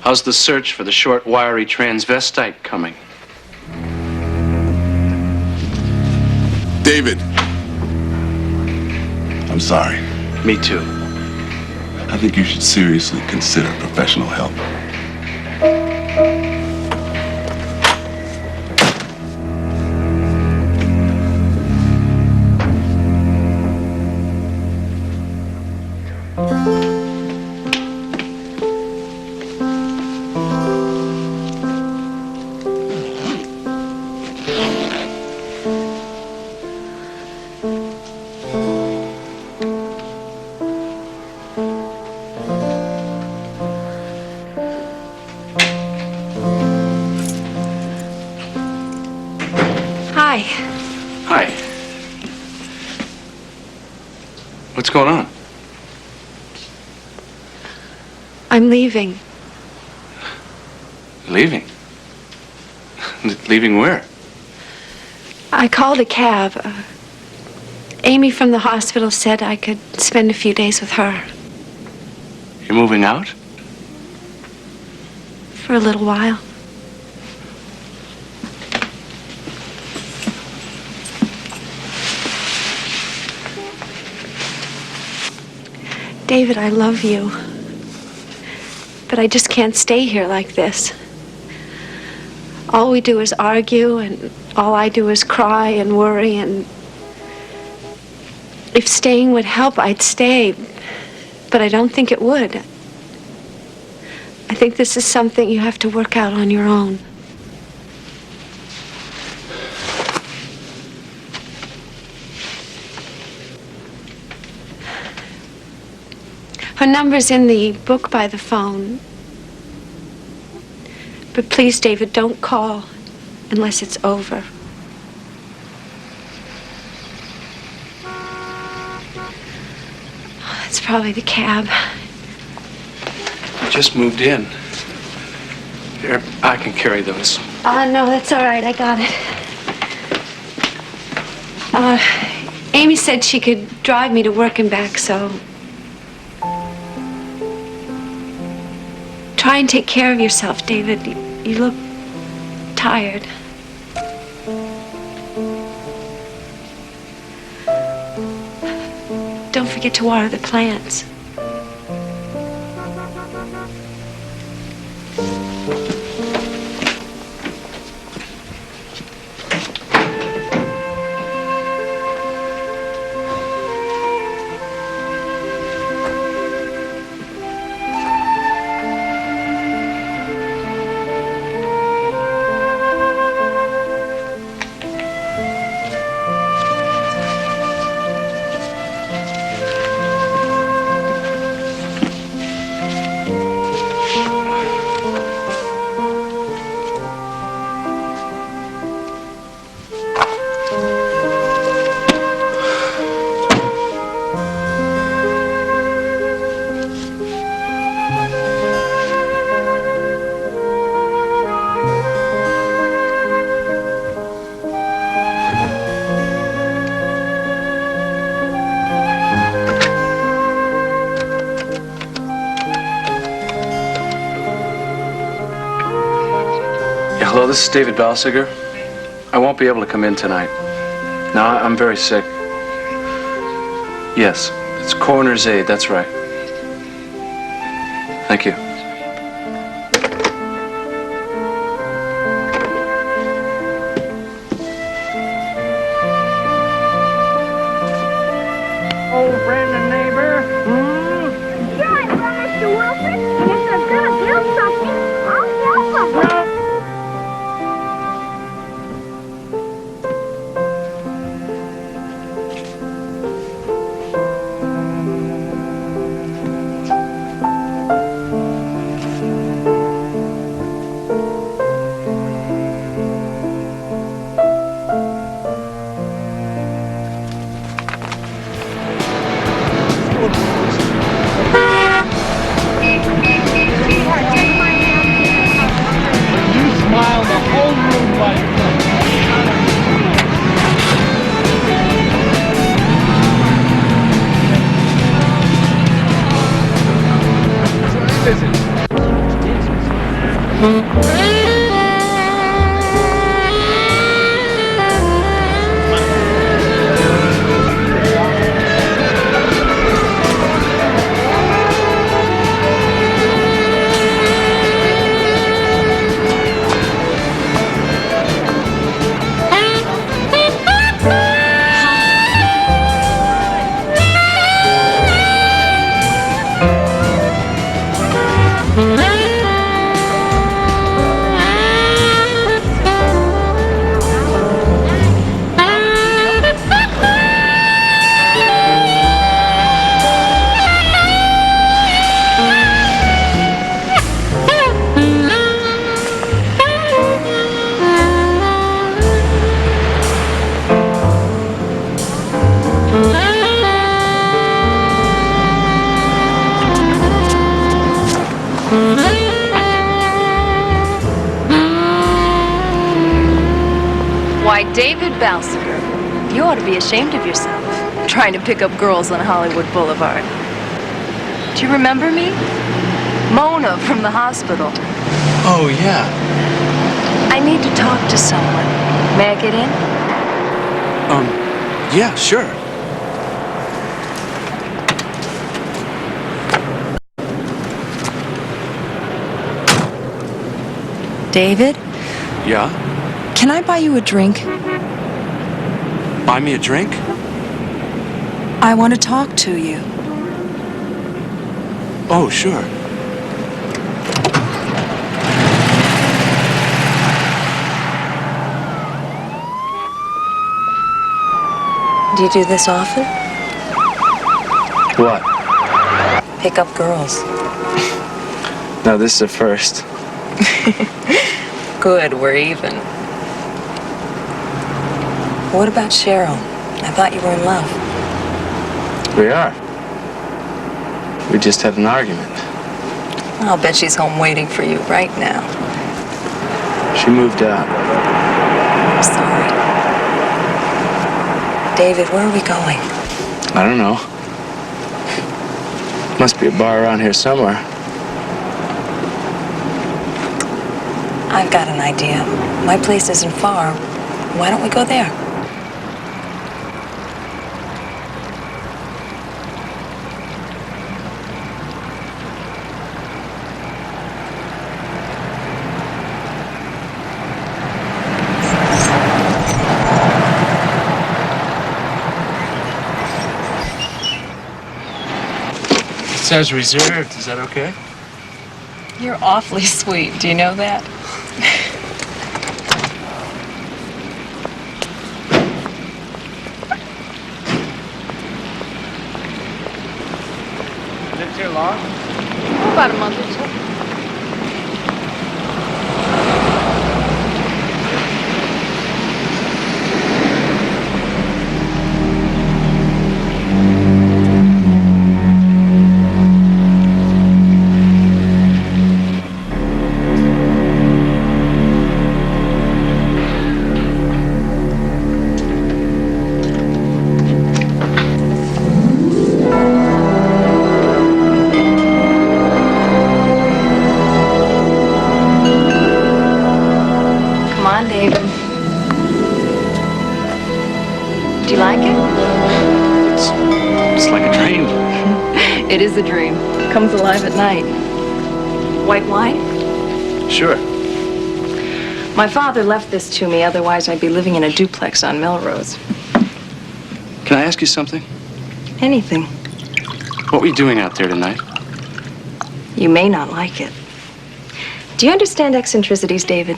How's the search for the short, wiry transvestite coming? David. I'm sorry. Me too. I think you should seriously consider professional help. Hi. What's going on? I'm leaving. Leaving? Leaving where? I called a cab. Amy from the hospital said I could spend a few days with her. You're moving out? For a little while. David, I love you. But I just can't stay here like this. All we do is argue, and all I do is cry and worry, and if staying would help, I'd stay. But I don't think it would. I think this is something you have to work out on your own. Her number's in the book by the phone. But please, David, don't call unless it's over. Oh, that's probably the cab. I just moved in. Here, I can carry those. No, that's all right. I got it. Amy said she could drive me to work and back, so... Try and take care of yourself, David. You look tired. Don't forget to water the plants. Hello, this is David Balsiger. I won't be able to come in tonight. No, I'm very sick. Yes, it's coroner's aid, that's right. Thank you. Old friend and neighbor. Sure, it's Mr. Wilson. And if they're gonna build something, I'll help them. Why, David Balsiger, you ought to be ashamed of yourself, trying to pick up girls on Hollywood Boulevard. Do you remember me? Mona from the hospital. Oh, yeah. I need to talk to someone. May I get in? Yeah, sure. David, Yeah? can I buy you a drink? Buy me a drink? I want to talk to you. Oh, sure. Do you do this often? What? Pick up girls. No, this is a first. Good, we're even. What about Cheryl? I thought you were in love. We are. We just had an argument. I'll bet she's home waiting for you right now. She moved out. I'm sorry. David, where are we going? I don't know. Must be a bar around here somewhere. I've got an idea. My place isn't far. Why don't we go there? It says reserved. Is that okay? You're awfully sweet. Do you know that? Lived here long? About a month or two. It is a dream. Comes alive at night. White wine? Sure. My father left this to me, otherwise I'd be living in a duplex on Melrose. Can I ask you something? Anything. What were you doing out there tonight? You may not like it. Do you understand eccentricities, David?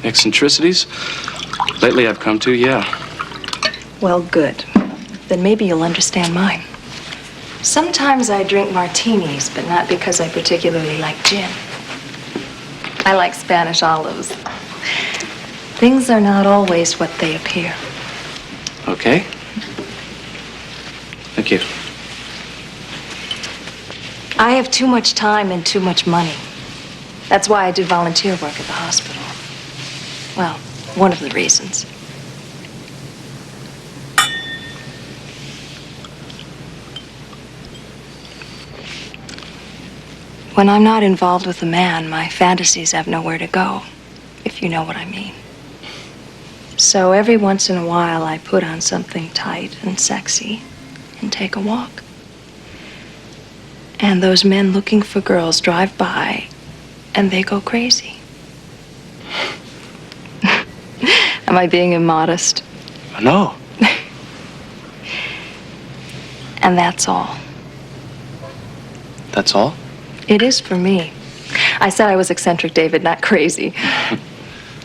Eccentricities? Lately I've come to, yeah. Well, good. Then maybe you'll understand mine. Sometimes I drink martinis, but not because I particularly like gin. I like Spanish olives. Things are not always what they appear. Okay. Thank you. I have too much time and too much money. That's why I do volunteer work at the hospital. Well, one of the reasons. When I'm not involved with a man, my fantasies have nowhere to go, if you know what I mean. So every once in a while, I put on something tight and sexy and take a walk. And those men looking for girls drive by, and they go crazy. Am I being immodest? No. And that's all. That's all? It is for me. I said I was eccentric, David, not crazy.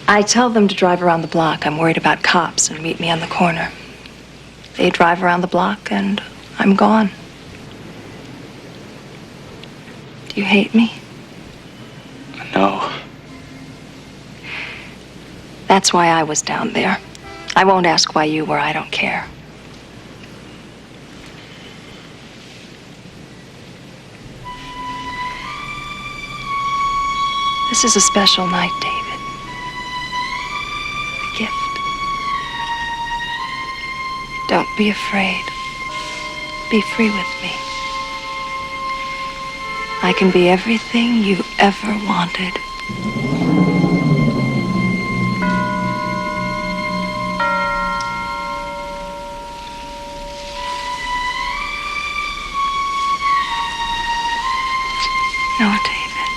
I tell them to drive around the block. I'm worried about cops and meet me on the corner. They drive around the block and I'm gone. Do you hate me? No. That's why I was down there. I won't ask why you were. I don't care. This is a special night, David. A gift. Don't be afraid. Be free with me. I can be everything you ever wanted. No, David.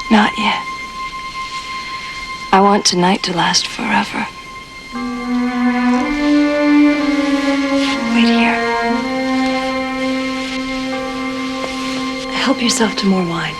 Not yet. I want tonight to last forever. Wait here. Help yourself to more wine.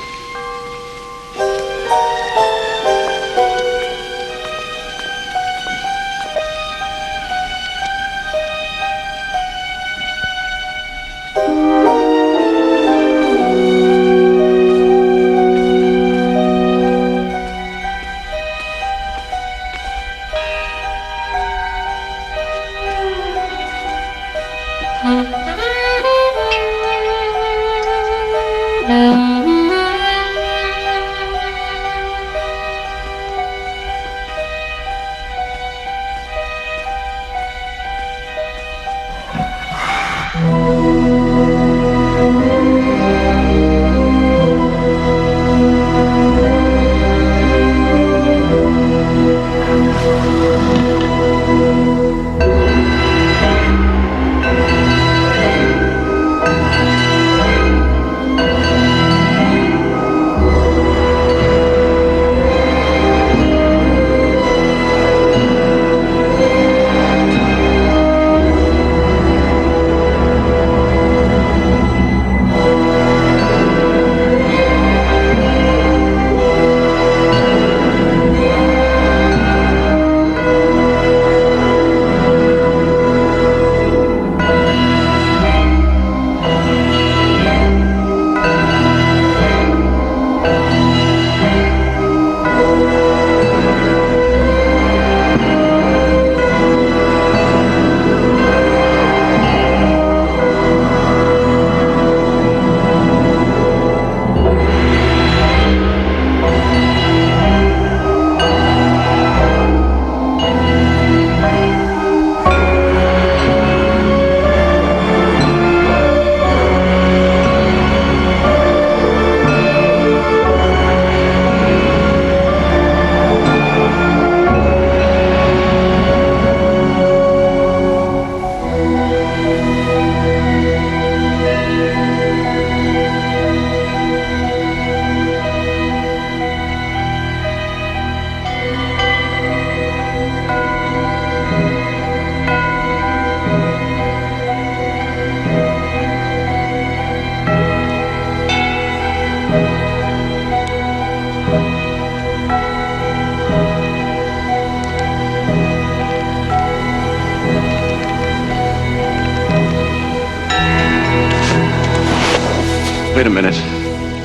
Wait a minute.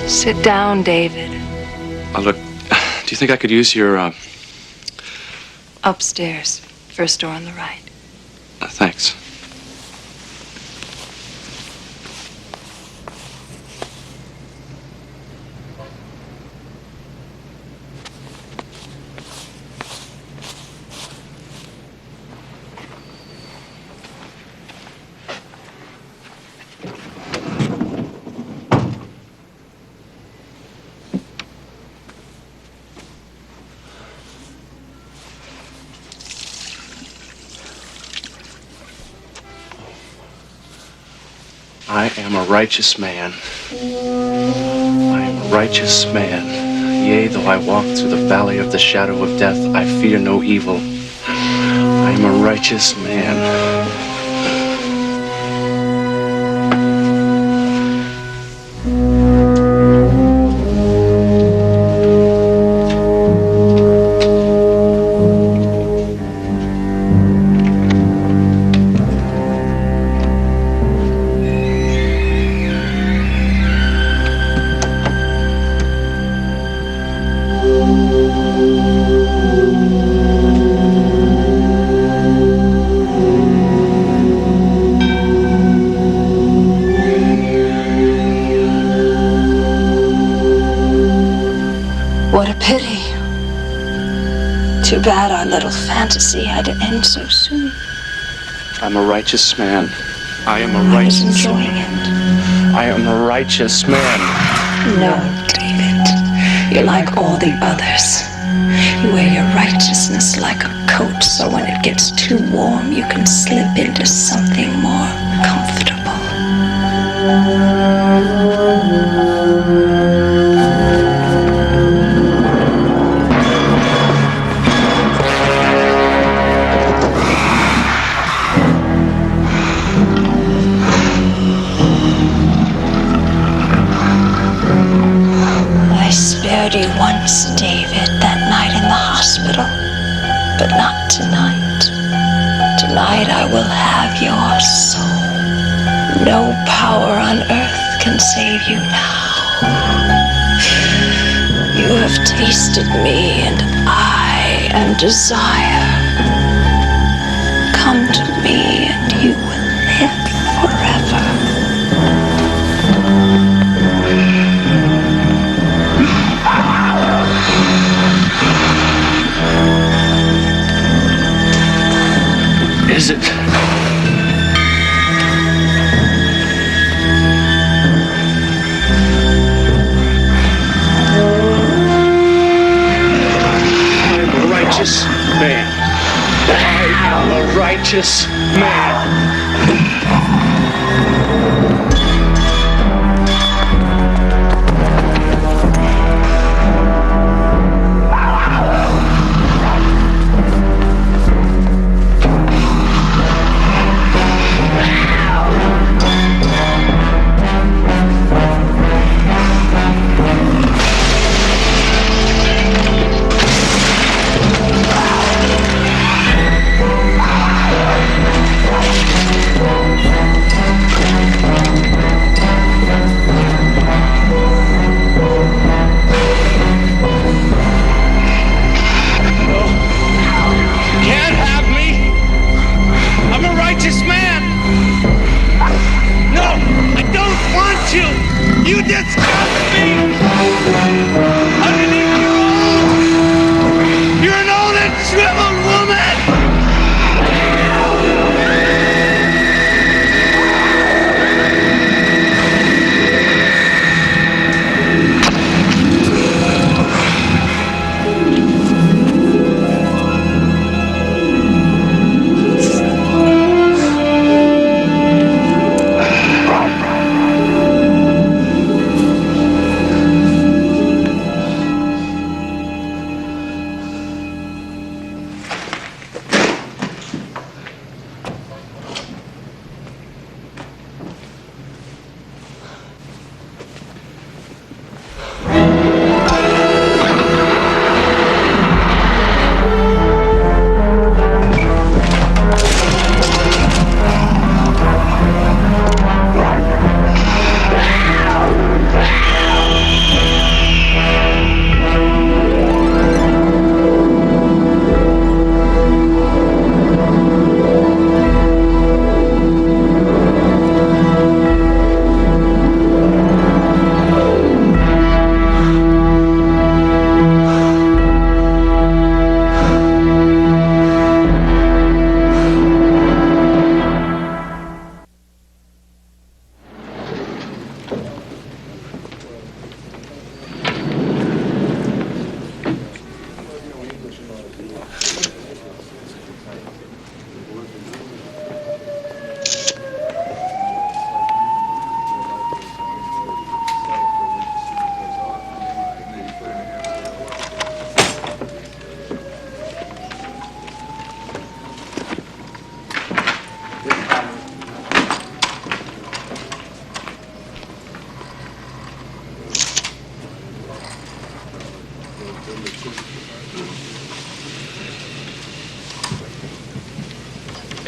Sit down, David. Look, do you think I could use your, Upstairs. First door on the right. Thanks. I am a righteous man. I am a righteous man. Yea, though I walk through the valley of the shadow of death, I fear no evil. I am a righteous man. Too bad our little fantasy had to end so soon. I'm a righteous man. I am a righteous man. I am a righteous man. No, David. You're like all the others. You wear your righteousness like a coat, so when it gets too warm, you can slip into something more comfortable. You once, David, that night in the hospital, but not tonight. Tonight I will have your soul. No power on earth can save you now. You have tasted me, and I am desire. Come to me, and you will live forever. Is it? I'm a righteous man. I am a righteous man.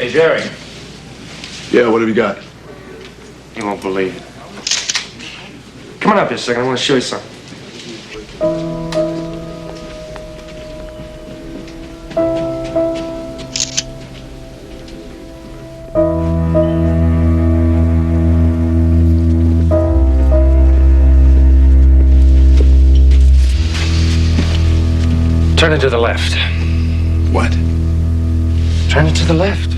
Hey, Jerry. Yeah, what have you got? You won't believe it. Come on up here a second. I want to show you something. Turn it to the left. What? Turn it to the left.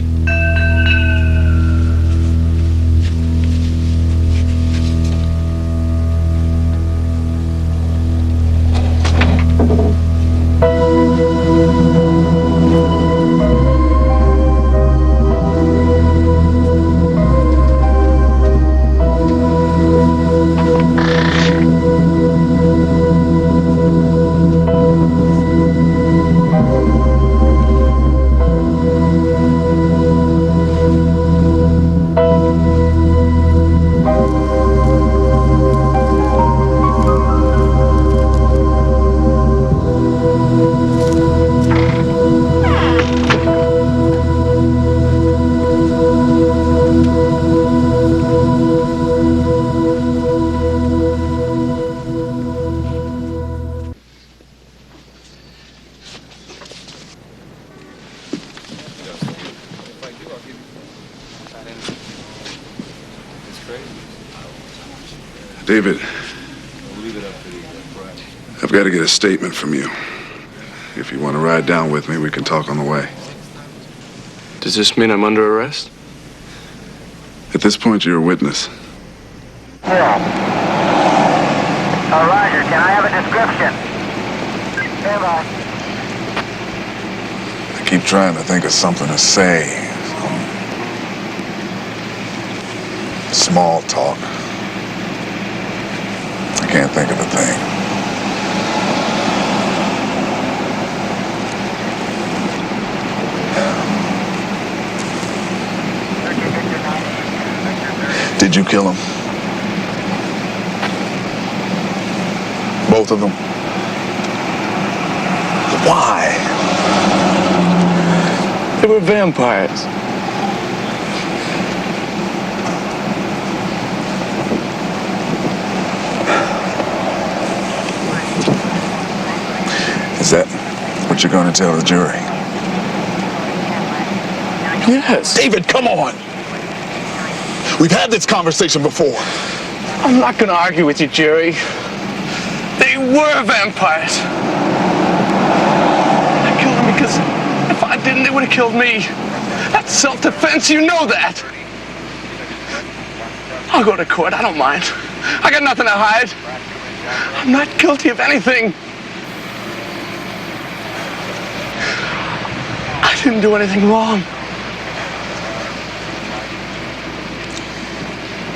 David, I've got to get a statement from you. If you want to ride down with me, we can talk on the way. Does this mean I'm under arrest? At this point, you're a witness. Yeah. Roger, can I have a description? Stand by. I keep trying to think of something to say. Small talk. I can't think of a thing. Did you kill him? Both of them? Why? They were vampires. Is that what you're going to tell the jury? Yes. David, come on! We've had this conversation before. I'm not going to argue with you, Jerry. They were vampires. I killed them because if I didn't, they would have killed me. That's self-defense, you know that. I'll go to court, I don't mind. I got nothing to hide. I'm not guilty of anything. I didn't do anything wrong.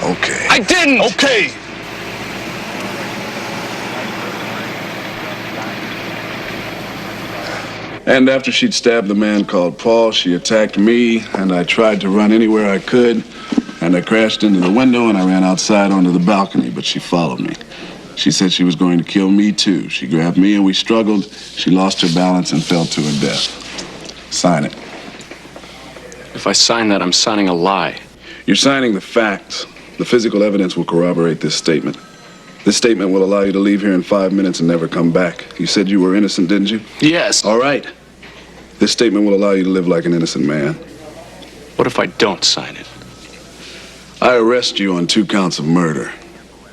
Okay. I didn't! Okay! And after she'd stabbed the man called Paul, she attacked me, and I tried to run anywhere I could, and I crashed into the window, and I ran outside onto the balcony, but she followed me. She said she was going to kill me, too. She grabbed me, and we struggled. She lost her balance and fell to her death. Sign it. If I sign that, I'm signing a lie. You're signing the facts. The physical evidence will corroborate this statement. This statement will allow you to leave here in 5 minutes and never come back. You said you were innocent, didn't you? Yes. All right. This statement will allow you to live like an innocent man. What if I don't sign it? I arrest you on 2 counts of murder.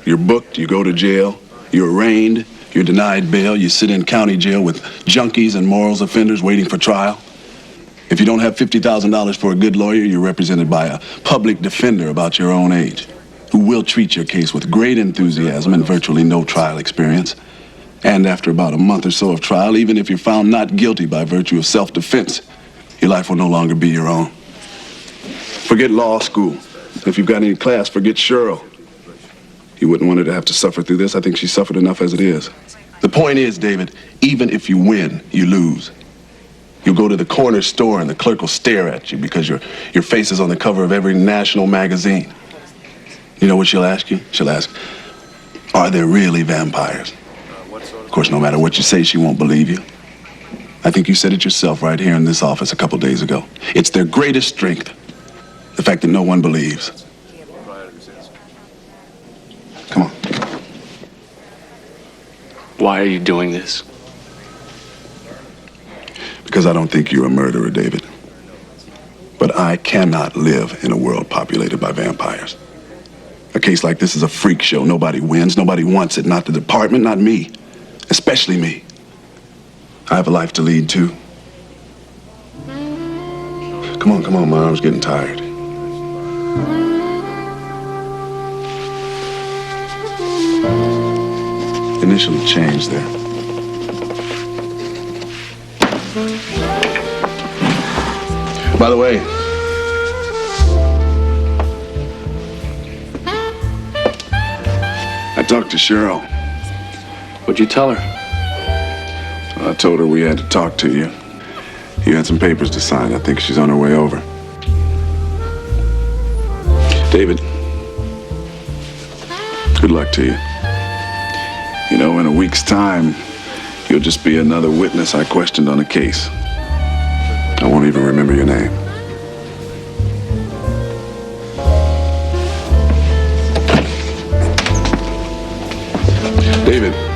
You're booked, you go to jail, you're arraigned, you're denied bail, you sit in county jail with junkies and morals offenders waiting for trial. If you don't have $50,000 for a good lawyer, you're represented by a public defender about your own age, who will treat your case with great enthusiasm and virtually no trial experience. And after about a month or so of trial, even if you're found not guilty by virtue of self-defense, your life will no longer be your own. Forget law school. If you've got any class, forget Cheryl. You wouldn't want her to have to suffer through this. I think she's suffered enough as it is. The point is, David, even if you win, you lose. You'll go to the corner store and the clerk will stare at you because your face is on the cover of every national magazine. You know what she'll ask you? She'll ask, are there really vampires? Of course, no matter what you say, she won't believe you. I think you said it yourself right here in this office a couple days ago. It's their greatest strength. The fact that no one believes. Come on. Why are you doing this? Because I don't think you're a murderer, David. But I cannot live in a world populated by vampires. A case like this is a freak show. Nobody wins. Nobody wants it. Not the department, not me. Especially me. I have a life to lead, too. Come on, my arm's getting tired. Initial change there. By the way, I talked to Cheryl. What'd you tell her? I told her we had to talk to you. You had some papers to sign. I think she's on her way over. David, good luck to you. You know, in a week's time, you'll just be another witness I questioned on a case. I won't even remember your name. David.